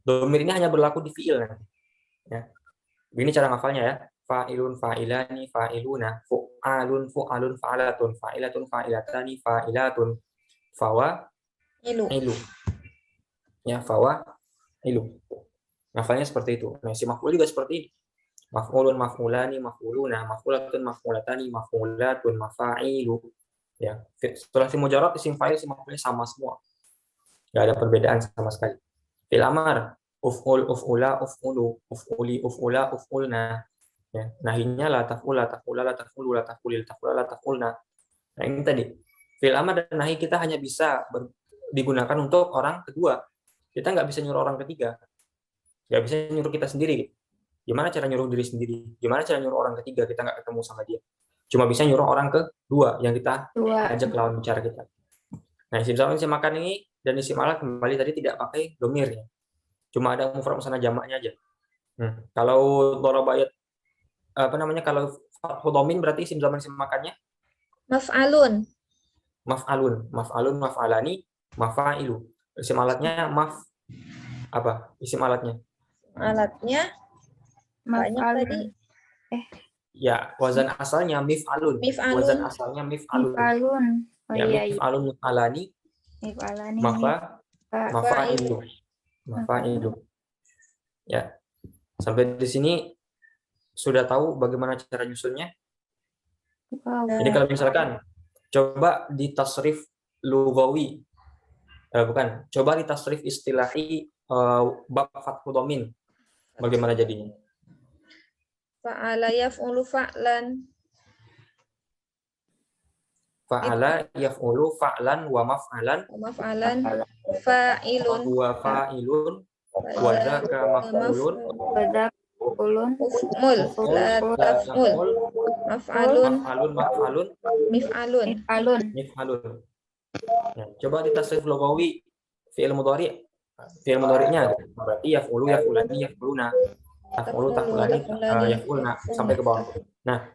Dhamir ini hanya berlaku di fi'il nanti. Ya. Begini cara ngafalnya ya. Fa'ilun, fa'ilani, fa'iluna, fu'alun, fu'alun, fa'alatun, fa'ilatun, fa'ilatani, fa'ilatun, Ilu. ilu. Ya, ilu. Ngafalnya seperti itu. Nah, si maf'ul juga seperti ini. Maf'ulun, maf'ulani, maf'uluna, maf'ulatun, maf'ulatani, maf'ulatun, mafa'ilu. Ya, setelah si mujarrad, isim fa'il, isim maf'ulnya sama semua. Nggak ada perbedaan sama sekali. Fil amar, uf'ul, uf'ula, uf'ulu, uf'uli, uf'ula, uf'ulna. Ya, nahinya la taf'ula, taf'ula, la taf'ulu, la taf'ulil, taf'ula, la taf'ulna. Nah, ini tadi. Fil amar dan nahi kita hanya bisa digunakan untuk orang kedua. Kita nggak bisa nyuruh orang ketiga. Nggak bisa nyuruh kita sendiri. Gimana cara nyuruh diri sendiri? Gimana cara nyuruh orang ketiga? Kita nggak ketemu sama dia. Cuma bisa nyuruh orang kedua yang kita ajak lawan bicara kita. Nah, isim zaman, isim makan ini dan isim alat kembali tadi tidak pakai domir ya. Cuma ada mufrad musannah jamaknya aja. Kalau dorobayat kalau domin berarti isim zaman, isim makannya Maf'alun. maf'alun, maf'alani, mafa'ilu. Isim alatnya isim alatnya? Alatnya banyak tadi. Ya, wazan asalnya mif'alun. Mif'alun. Wazan asalnya mif'alun. Mif'alun. Oh Ya, iya. mif'alun, mif'alani, Mif'alani. mafa'ilu. Ya. Sampai di sini sudah tahu bagaimana cara nyusunnya? Wow. Jadi kalau misalkan coba di tasrif lughawi, coba di tasrif istilahi bab fathu dhamin, bagaimana jadinya? Fa'ala yaf'ulu fa'lan. Fa'ala yaf'ulu fa'lan wa maf'alan Maf'alan. Fa'ilun. wa fa'ilun wa dzaka maf'ulun Uf'mul. La taf'ul. Maf'alun. maf'alun, mif'alun. Ya, coba di tasrif lughawi fi'il mudhari'. Fi'il mudhari'nya berarti yaf'ulu, yaf'ulani, yaf'uluna. Taf'ulu, taf'ulani, yaf'ulna sampai ke bawah. Nah,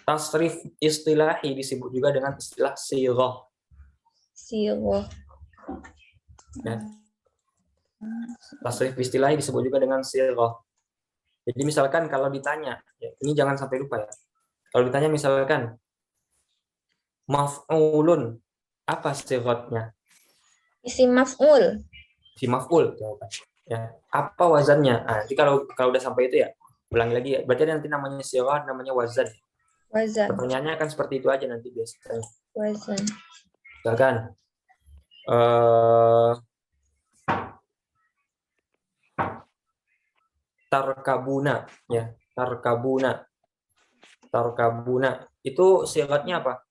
tasrif istilahi disebut juga dengan istilah sighah. Ya. Tasrif istilahi disebut juga dengan sighah. Jadi misalkan kalau ditanya, ya, ini jangan sampai lupa ya. Kalau ditanya misalkan maf'ulun, apa sighahnya? Isim maf'ul. Si maf'ul jawaban. Ya, apa wazannya? Nah, nanti kalau udah sampai itu ya, ulangi lagi ya. Berarti nanti namanya sighah, namanya wazan. Wazan. Pertanyaannya akan seperti itu aja nanti biasanya. Wazan. Misalkan tarkabuna, ya, tarkabuna itu sifatnya apa?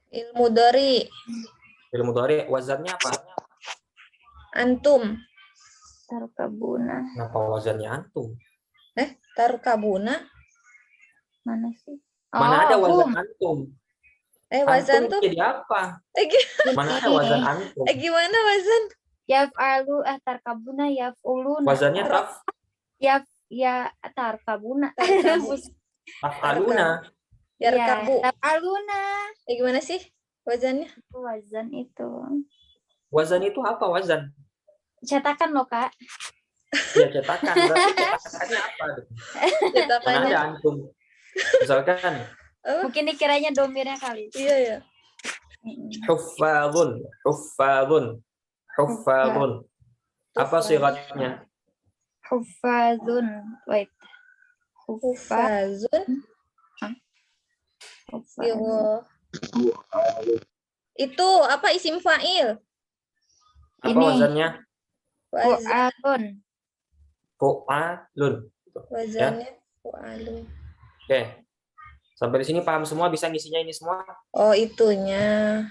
Ilmu dari. Ilmu mudhari, wazannya apa? Antum. Tarkabuna. Kenapa wazannya antum? Tarkabuna. Mana sih? Mana ada wazan antum? Wazan antum tuh. jadi apa? Mana ada wazan antum? Gimana wazan? Yaf'alu tarkabuna yaf'uluna. Wazannya tarkabuna. taf'aluna. Yarkabu. Taf'aluna. Gimana sih wazannya? Wazan itu. Wazan itu apa wazan? Cetakan loh, Kak. Ya cetakan. Berarti cetakannya apa? Mana ada antum? Misalkan Mungkin dikiranya domirnya kali. Iya ya. Huffadun. Apa sifatnya? Hufazun. Wait. Hufazun. Itu apa isim fa'il? Apa Ini. wazannya? Fu'alun. Fu'alun. Wazannya fu'alun. Oke. Sampai di sini paham semua, bisa ngisinya ini semua? Oh, itunya.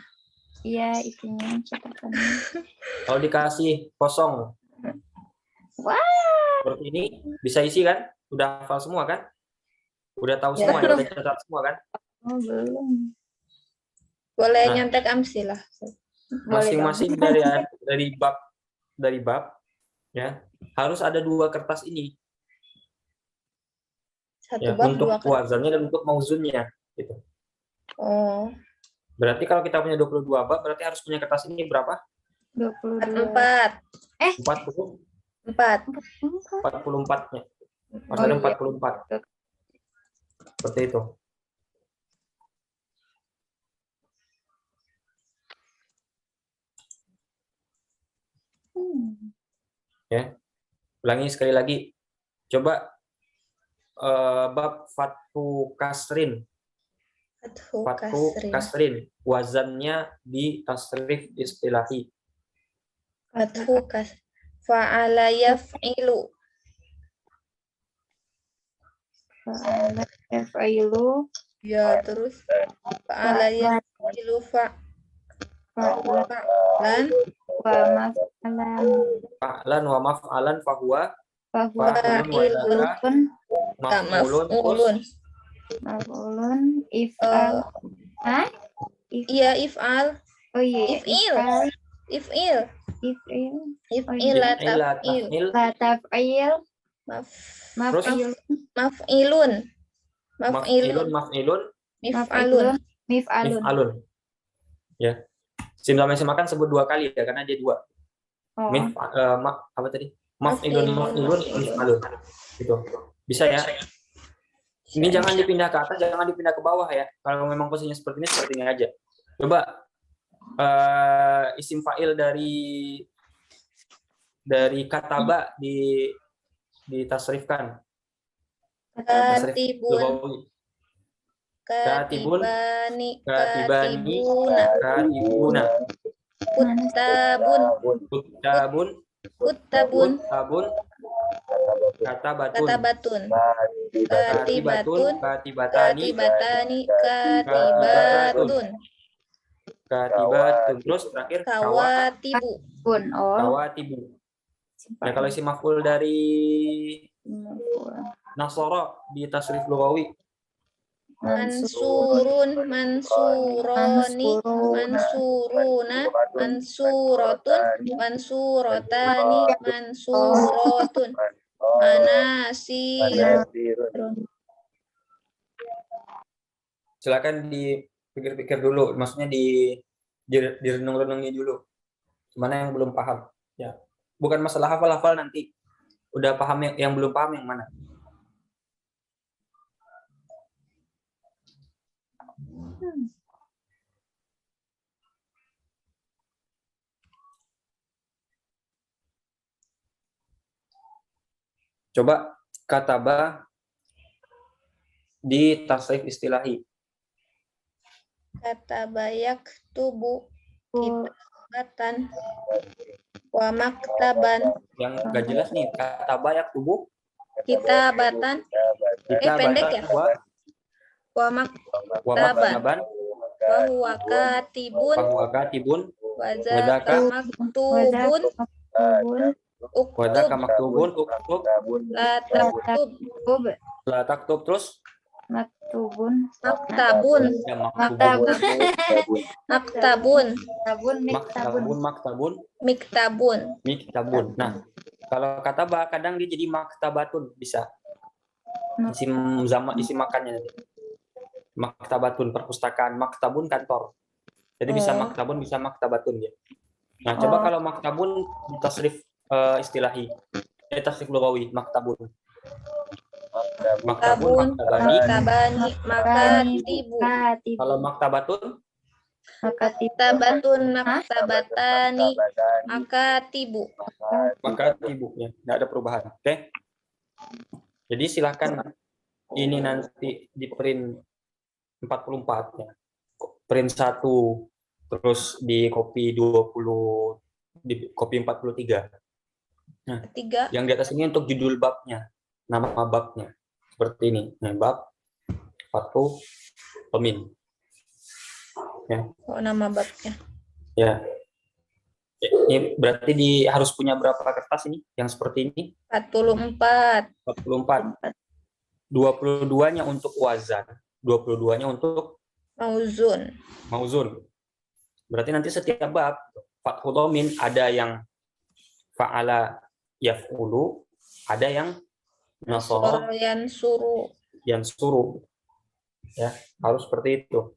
Iya, itunya catatannya. Kalau dikasih kosong Wah, seperti ini, bisa isi kan? Udah hafal semua kan? Udah tahu Ya. semua ya, udah catat semua kan? oh, belum. Boleh Nah. nyontek Amsi lah. Boleh dong. Masing-masing dari bab ya harus ada 2 kertas ini Satu ya, bab, untuk dua kertas. wazannya dan untuk mauzunnya gitu. Oh, Berarti kalau kita punya 22 bab, berarti harus punya kertas ini berapa? 22. 4. 40 4. 44-nya. Harus Oh, ada iya. 44. Seperti itu. Ya. Ulangi sekali lagi. Coba bab Fathu Kasrin. Fathu Kasrin. Wazannya di tasrif istilahi. Fathu kas. Fa'ala yaf'ilu. Fa'ailu. Ya, terus fa'ala yaf'ilu fa'lan Wa maf'alan. Fa'lan wa maf'alan fahuwa Fahuwa fa'ilun wa dzaka maf'ulun maf'ulun. Maf'ulun. If'al. Hah? Iya, if'al. Oh iya. If'il. If'il. If'il. If'il ila la taf'il. taf'il. La taf'il. Maf'ilun. Maf'ilun Maf'ilun. maf'ilun Mif'alun. Mif'alun. mif'alun. Ya. Sim sama sim makan sebut 2 kali ya karena dia 2. Oh. Apa tadi? Maf'ilun mif'alun. Gitu. Bisa ya? Ini jangan dipindah ke atas, jangan dipindah ke bawah ya. Kalau memang posisinya seperti ini aja. Coba isim fa'il dari kataba ditasrifkan. Katibun. Lugawi. Katibani. Katibani. Katibuna. Katibuna. Kutabun. Kutabun. Kutabun. Kutabun. Katabatun. Katabatun. Katibatun. Katibatun. Katibatani. Katibatani. Katibatun. Katibatun. Terus terakhir Kawatibu. Pun. Oh. kawatibu. Ya kalau isi maf'ul dari Nasara di tasrif lugawi. Mansurun, mansuroni, mansuruna, mansuratun, mansurotani, mansurotun, manasir. Silakan dipikir-pikir dulu, maksudnya direnung-renungi dulu. Mana yang belum paham? Ya, bukan masalah hafal-hafal nanti. Udah paham yang belum paham yang mana? Coba kataba di tasrif istilahi. Katabayak tubu kitabatan wa maktaban. Yang gak jelas nih, kataba yak tubuh. Kitabatan. Pendek ya? Wa maktaban. Wa huwa katibun. Wa katibun. Wa zaka maktubun. Wadaka Uktub. maktubun. Uktub. La taktub. La taktub terus. Maktubun. Maktabun. Ya, Maktabun. Maktabun. Maktabun. Miktabun. Nah, kalau kataba kadang dia jadi maktabatun, bisa. Isim makannya nanti. Maktabatun perpustakaan, maktabun kantor. Jadi bisa maktabun, bisa maktabatun ya. Nah, coba kalau maktabun di tasrif istilahi. Tasrif lugawi, maktabun. Maktabun, maktabani. Makatibu. Kalau maktabatun? Maktabatun, maktabatani, makatibu. Makatibu ya, nggak ada perubahan. Oke. Jadi silahkan ini nanti di print 44 ya. Print 1 terus di copy 20, di copy 43. Nah, yang di atas ini untuk judul babnya, nama babnya seperti ini. Nah, bab Fathu Dhamin. Ya. Oh, nama babnya. Ya. Ini berarti harus punya berapa kertas ini yang seperti ini? 44. 44. 22-nya untuk wazan, 22-nya untuk mauzun. Berarti nanti setiap bab Fathu Dhamin ada yang fa'ala yaf'ulu, ada yang nasara yansuru. Ya, harus seperti itu.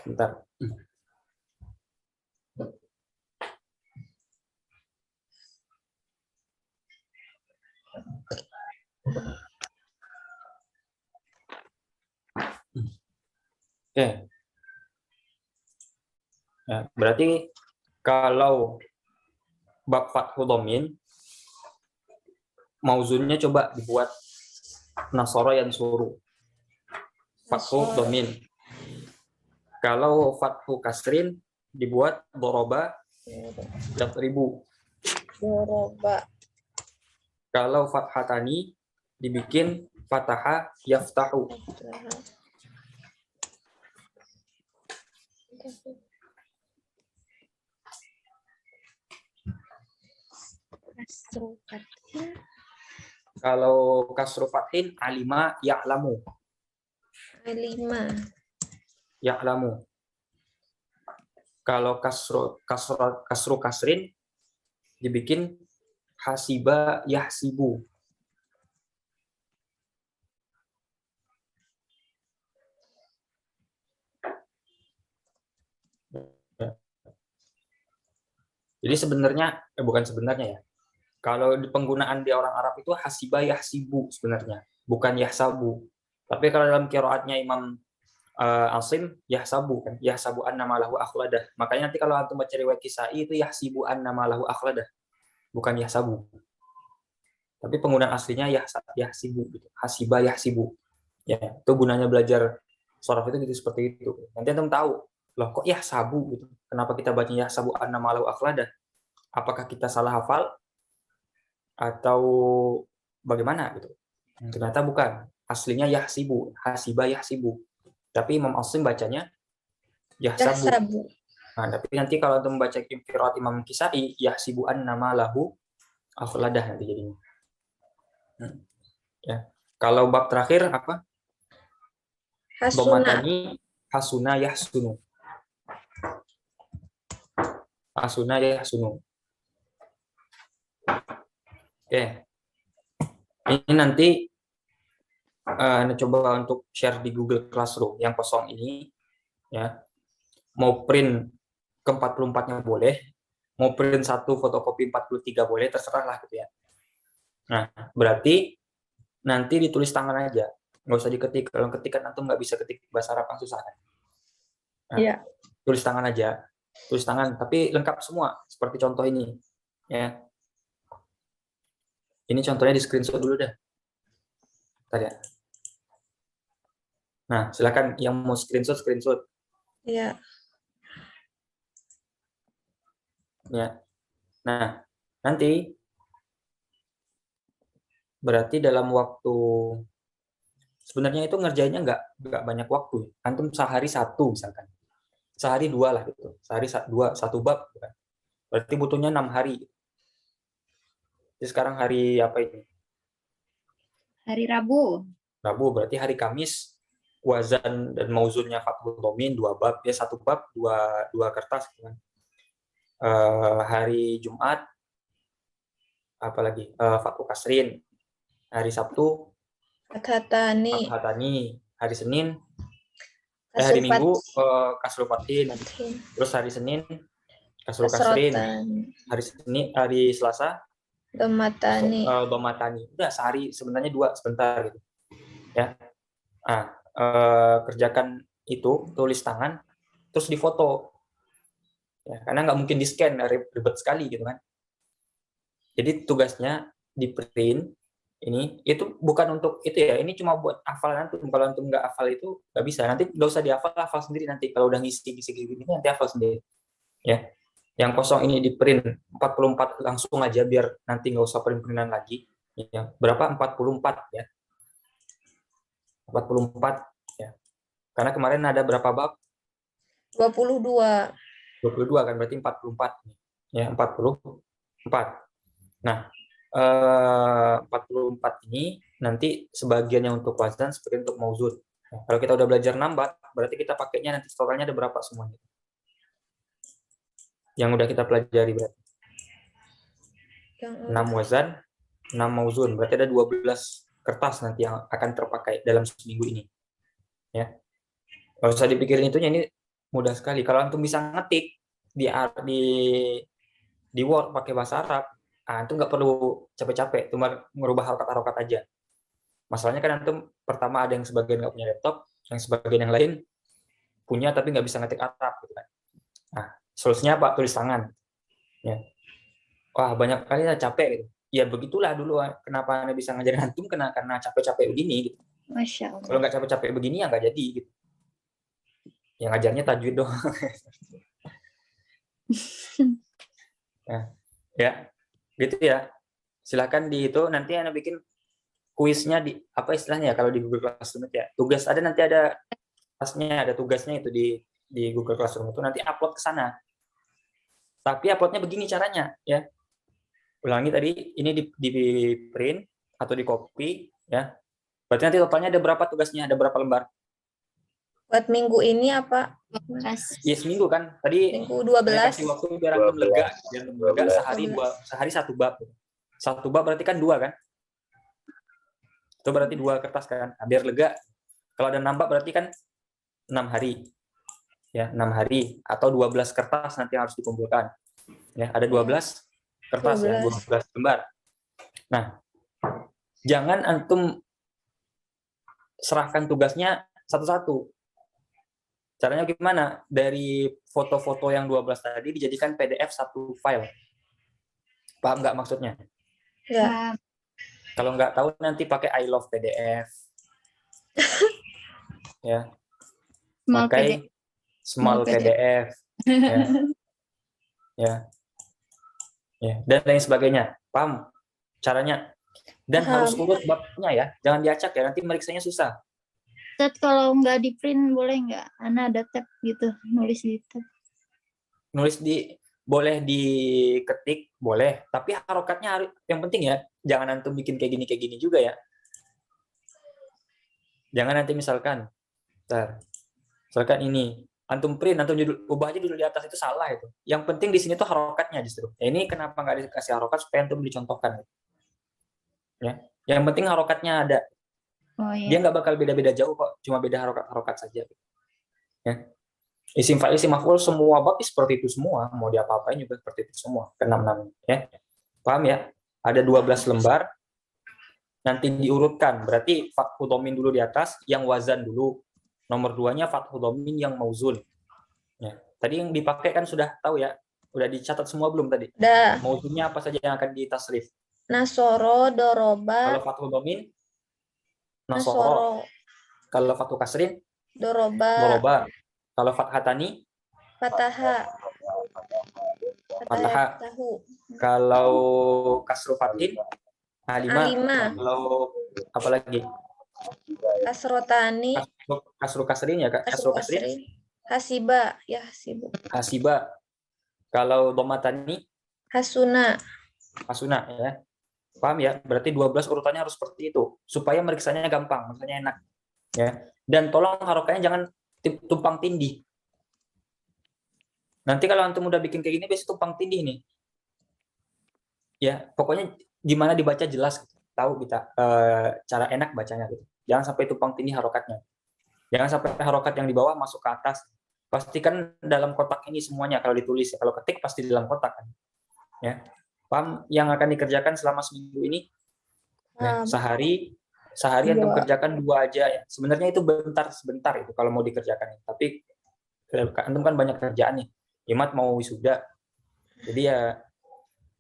Bentar. Oke. Ya, berarti kalau bab Fathu Dhamin mauzunnya coba dibuat nasara yansuru. Fathu Dhamin. Kalau Fathu Kasrin dibuat doroba yatribu. Doroba. Kalau Fathatani dibikin Fataha yaftahu. Kalau kasru fathin alima ya'lamu. Ya'lamu. Kalau kasru kasrin dibikin hasiba yahsibu. Jadi sebenarnya bukan sebenarnya ya. Kalau di penggunaan di orang Arab itu hasiba yahsibu sebenarnya, bukan yahsabu. Tapi kalau dalam qiraatnya Imam Asim yahsabu kan, yahsabu anna malahu akhladah. Makanya nanti kalau antum baca riwayat Kisai itu yahsibu anna malahu akhladah, bukan yahsabu. Tapi penggunaan aslinya yahsibu gitu. Hasiba yahsibu. Ya, itu gunanya belajar sharaf itu gitu seperti itu. Nanti antum tahu, loh kok yahsabu gitu. Kenapa kita baca yahsabu anna malahu akhladah? Apakah kita salah hafal atau bagaimana gitu? Ternyata bukan. Aslinya yahsibu, hasiba yahsibu. Tapi Imam Asim bacanya yahsabu. Nah, tapi nanti kalau antum baca qiraat Imam Kisai yahsibu anna malahu akhladah nanti jadinya. Ya. Kalau bab terakhir apa? Domatani hasuna yahsunu. Hasuna yahsunu. Oke. Ini nanti coba untuk share di Google Classroom yang kosong ini ya. Mau print ke 44-nya boleh, mau print satu fotokopi 43 boleh, terserah lah gitu ya. Nah, berarti nanti ditulis tangan aja, nggak usah diketik. Kalau ketikan antum nggak bisa ketik bahasa Arab kan susah kan. Nah, tulis tangan aja, tulis tangan, tapi lengkap semua seperti contoh ini ya. Ini contohnya di screenshot dulu dah. Tadi ya. Nah, silakan yang mau screenshot. Iya. Ya. Nah, nanti berarti dalam waktu sebenarnya itu ngerjainnya nggak banyak waktu. Antum sehari satu misalkan, sehari dua lah gitu. Sehari dua satu bab. Berarti butuhnya 6 hari. Jadi sekarang hari apa ini? Hari Rabu. Rabu berarti hari Kamis wazan dan mauzunnya Fathu Dhamin 2 bab ya, 1 bab 2 kertas gitu kan. Hari Jumat apalagi Fathu Kasrin, hari Sabtu Fathatani, hari Senin hari Minggu Kasru Fathin, terus hari Senin Kasru Kasrin, hari Selasa Domatani. Udah sehari sebenarnya 2 sebentar gitu ya. Kerjakan itu, tulis tangan terus difoto ya, karena nggak mungkin di scan, ribet sekali gitu kan. Jadi tugasnya di print ini, itu bukan untuk itu ya, ini cuma buat hafalan antum. Kalau antum nggak hafal itu nggak bisa, nanti nggak usah hafal sendiri, nanti kalau udah ngisi gini nanti hafal sendiri ya. Yang kosong ini di print 44 langsung aja biar nanti nggak usah print-printan lagi ya. Berapa? 44 ya. 44 ya. Karena kemarin ada berapa bab? 22. 22 kan, berarti 44 ya, 44. Nah, 44 ini nanti sebagiannya untuk wazan, sebagian untuk mauzun. Nah, kalau kita udah belajar nambah, berarti kita pakainya nanti totalnya ada berapa semuanya? Yang udah kita pelajari berarti. 6 wazan, 6 mauzun. Berarti ada 12 kertas nanti yang akan terpakai dalam seminggu ini. Ya. Kalau usah dipikirin itunya, ini mudah sekali. Kalau antum bisa ngetik di Word pakai bahasa Arab, antum nggak perlu capek-capek, cuma merubah harokat-harokat aja. Masalahnya kan antum pertama ada yang sebagian nggak punya laptop, yang sebagian yang lain punya tapi nggak bisa ngetik Arab gitu kan. Nah, solusinya apa? Tulis tangan. Ya. Wah, banyak kali lah capek gitu. Ya begitulah dulu kenapa Anda bisa ngajarin antum karena capek-capek begini gitu. Masya Allah. Kalau nggak capek-capek begini ya nggak jadi gitu. Yang ngajarnya tajwid doang. Nah, ya, gitu ya. Silakan di itu nanti Anda bikin kuisnya di apa istilahnya ya kalau di Google Classroom ya. Tugas ada nanti ada tasnya, ada tugasnya itu di Google Classroom itu nanti upload ke sana. Tapi uploadnya begini caranya ya. Ulangi tadi ini di print atau di copy ya. Berarti nanti totalnya ada berapa tugasnya? Ada berapa lembar? Buat minggu ini apa? Ya seminggu kan. Tadi Minggu saya 12. kasih waktu biar antum lega, sehari satu bab. Satu bab berarti kan 2 kan? Itu berarti 2 kertas kan. Nah, biar lega. Kalau ada nambah berarti kan 6 hari. Ya, 6 hari atau 12 kertas nanti harus dikumpulkan. Ya, ada 12 kertas 12. ya, 12 lembar. Nah, jangan antum serahkan tugasnya satu-satu. Caranya gimana? Dari foto-foto yang 12 tadi dijadikan PDF satu file. Paham nggak maksudnya? Ya. Kalau nggak tahu nanti pakai I love PDF. Ya. Pakai small PDF. Ya. Ya. Ya. Dan lain sebagainya. Paham caranya? Dan harus urut babnya ya. Jangan diacak ya. Nanti meriksanya susah. Ustaz, kalau nggak di print boleh nggak? Ana ada tab gitu, nulis di tab. Nulis boleh diketik, boleh. Tapi harokatnya harus, yang penting ya, jangan antum bikin kayak gini juga ya. Jangan nanti misalkan ini, antum print, antum ubah aja dulu di atas, itu salah itu. Yang penting di sini tuh harokatnya justru. Ya, ini kenapa nggak dikasih harokat supaya antum dicontohkan. Ya, yang penting harokatnya ada. Oh, iya. Dia nggak bakal beda-beda jauh kok, cuma beda harokat saja. Ya. Isim fa'il, isim maf'ul semua bab seperti itu semua, mau diapa-apain juga seperti itu semua, ke-6 ya. Paham ya? Ada 12 lembar. Nanti diurutkan, berarti fathu dhammin dulu di atas, yang wazan dulu. Nomor 2-nya fathu dhammin yang mauzun. Ya. Tadi yang dipakai kan sudah tahu ya? Udah dicatat semua belum tadi? Udah. Mauzunnya apa saja yang akan ditasrif? Nasoro, doroba. Kalau fathu dhammin nasoro. Kalau fathu kasrin doroba. Kalau fathatani fataha. Kalau kasru fatin alima. Kalau apa lagi? Kasrotani. Kasru kasrin ya, kasru kasrin. Hasiba, ya hasiba. Kalau domatani hasuna ya. Paham ya? Berarti 12 urutannya harus seperti itu supaya meriksanya gampang, maksudnya enak. Ya. Dan tolong harokatnya jangan tumpang tindih. Nanti kalau antum udah bikin kayak gini biasanya tumpang tindih nih. Ya, pokoknya gimana dibaca jelas gitu. Tahu kita cara enak bacanya gitu. Jangan sampai tumpang tindih harokatnya. Jangan sampai harokat yang di bawah masuk ke atas. Pastikan dalam kotak ini semuanya kalau ditulis. Kalau ketik pasti di dalam kotak kan. Ya. Paham yang akan dikerjakan selama seminggu ini? Ya, sehari antum kerjakan 2 aja ya. Sebenarnya itu sebentar itu kalau mau dikerjakan. Tapi antum kan banyak kerjaan nih. Imat mau wisuda. Jadi ya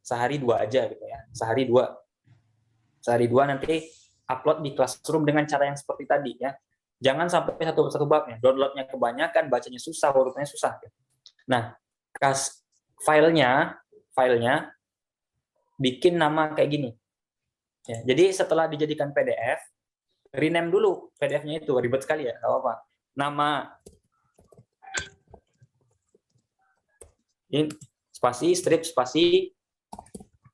sehari 2 aja gitu ya. Sehari 2 nanti upload di Classroom dengan cara yang seperti tadi ya. Jangan sampai satu babnya. Downloadnya kebanyakan, bacanya susah, urutannya susah. Nah, filenya bikin nama kayak gini. Ya, jadi setelah dijadikan PDF, rename dulu PDF-nya itu, ribet sekali ya, nggak apa-apa. Nama ini spasi strip spasi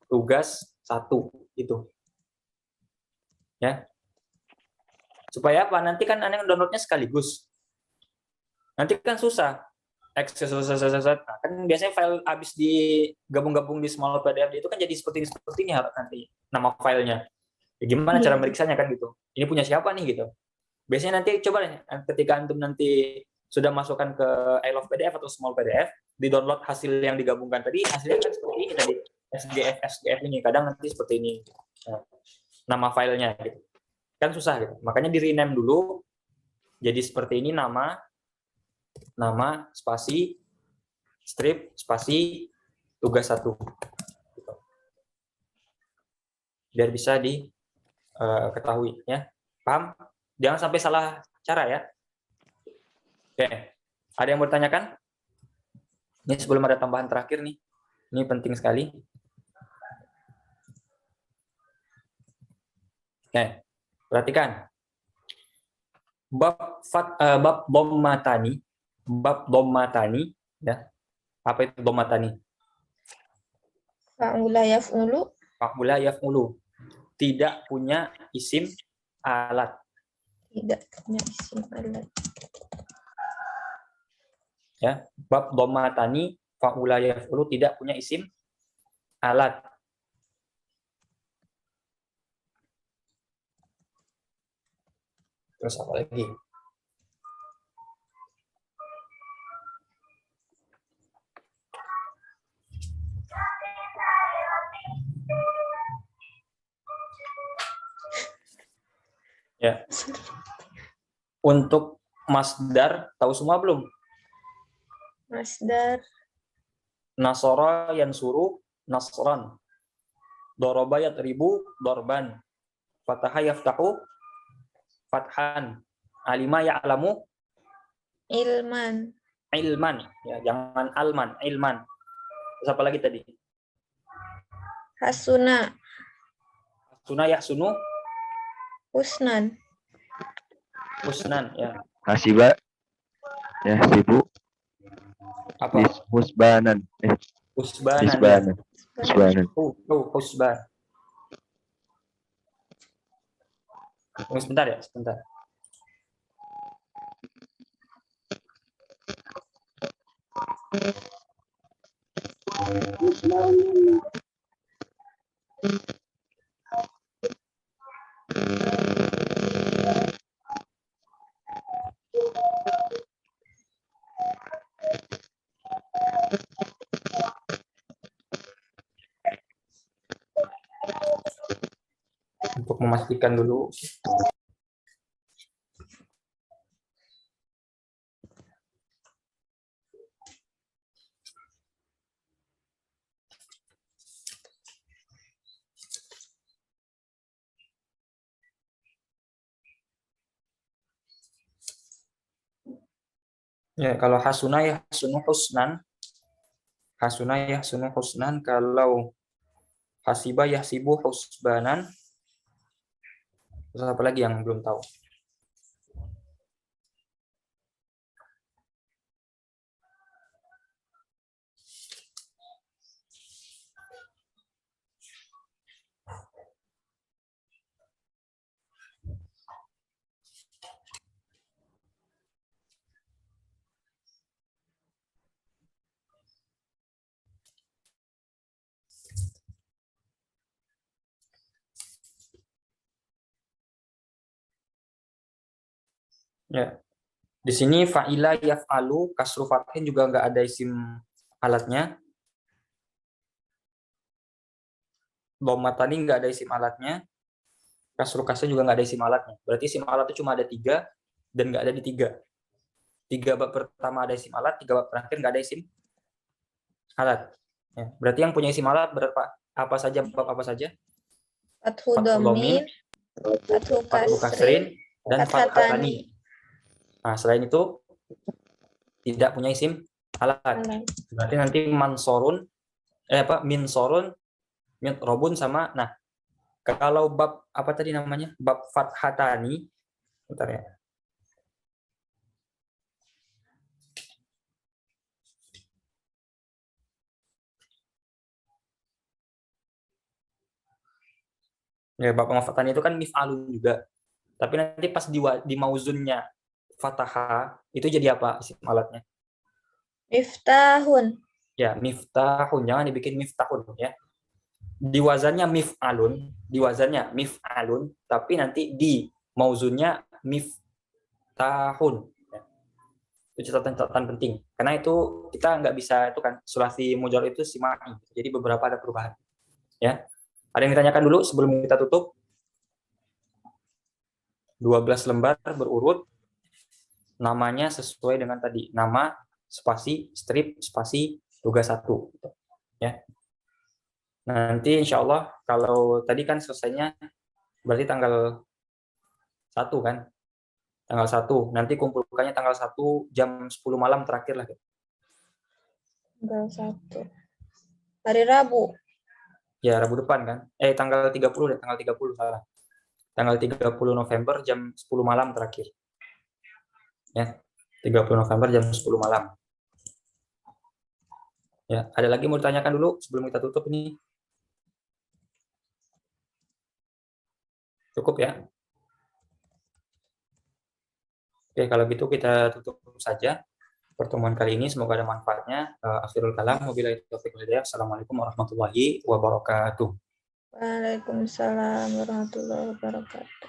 tugas 1 itu. Ya. Supaya apa? Nanti kan Anda downloadnya sekaligus. Nanti kan susah. Nah, kan biasanya file habis digabung-gabung di small PDF itu kan jadi seperti ini nanti nama filenya. Ya, gimana cara meriksanya kan gitu. Ini punya siapa nih gitu. Biasanya nanti coba ketika antum nanti sudah masukkan ke I Love PDF atau small PDF, di-download hasil yang digabungkan tadi, hasilnya kan seperti ini tadi. SGF ini kadang nanti seperti ini. Nama filenya gitu. Kan susah gitu. Makanya di-rename dulu jadi seperti ini nama spasi strip spasi tugas 1 gitu. Biar bisa diketahui ya. Paham? Jangan sampai salah cara ya. Oke. Ada yang bertanyakan? Ini sebelum ada tambahan terakhir nih. Ini penting sekali. Oke. Perhatikan. Bab dhammatani ya. Apa itu dhammatani? Fa'ula yaf'ulu. Fa'ula yaf'ulu. Tidak punya isim alat. Tidak punya isim alat. Ya, bab dhammatani fa'ula yaf'ulu tidak punya isim alat. Terus apa lagi? Ya. Untuk masdar tahu semua belum? Masdar. Nasara yansuru nasran. Daraba yatribu darban. Fataha yaftahu fathan. Alima ya'lamu Ilman. ilman. Ya, jangan alman, ilman. Terus apa lagi tadi? Hasuna. Hasuna yahsunu Husnan. husnan ya. Hasiba. Ya, sibuk. Apa? Husbanan. Husbanan. Husbanan. Ya. Husbanan. Husban. Tunggu sebentar ya, sebentar. Untuk memastikan dulu. Ya, kalau hasuna ya hasunu husnan. Hasuna ya hasunu husnan. Kalau hasiba ya sibu husbanan. Terus apa lagi yang belum tahu? Ya. Di sini fa'ila yaf'alu kasru fathin juga nggak ada isim alatnya. Dhammatani nggak ada isim alatnya. Kasru kasra juga nggak ada isim alatnya. Berarti isim alat itu cuma ada 3 dan nggak ada di 3. 3 bab pertama ada isim alat, 3 bab terakhir nggak ada isim alat. Ya. Berarti yang punya isim alat berapa? Apa saja bab apa saja? Fathu dhamir. Fathu kasrin. Dan Fathatani. fathatani. Nah, selain itu tidak punya isim alat. Berarti nanti mansorun minsorun, mitrobun sama nah Kalau bab apa tadi namanya? Bab fathatani. Bentar ya. Ya, bab fathatani itu kan mif'alun juga. Tapi nanti pas di mauzunnya fataha itu jadi apa isim alatnya? Miftahun. Ya, miftahun. Jangan dibikin miftahun ya. Di wazannya mif'alun, tapi nanti di mauzunnya miftahun. Itu catatan penting. Karena itu kita nggak bisa itu kan sulasi mudhari itu simai. Jadi beberapa ada perubahan. Ya. Ada yang ditanyakan dulu sebelum kita tutup? 12 lembar berurut. Namanya sesuai dengan tadi. Nama, spasi, strip, spasi, tugas 1. Ya. Nanti insya Allah kalau tadi kan selesainya berarti tanggal 1 kan? Tanggal 1. Nanti kumpulkannya tanggal 1 jam 10 malam terakhir lah. Tanggal 1. Hari Rabu. Ya, Rabu depan kan? Tanggal 30 deh, tanggal 30 salah. Tanggal 30 November jam 10 malam terakhir. Ya. 30 November jam 10 malam. Ya, ada lagi mau ditanyakan dulu sebelum kita tutup ini? Cukup ya? Oke, kalau gitu kita tutup saja pertemuan kali ini. Semoga ada manfaatnya. Akhirul kalam. Wabillahi taufiq wal hidayah. Assalamualaikum warahmatullahi wabarakatuh. Waalaikumsalam warahmatullahi wabarakatuh.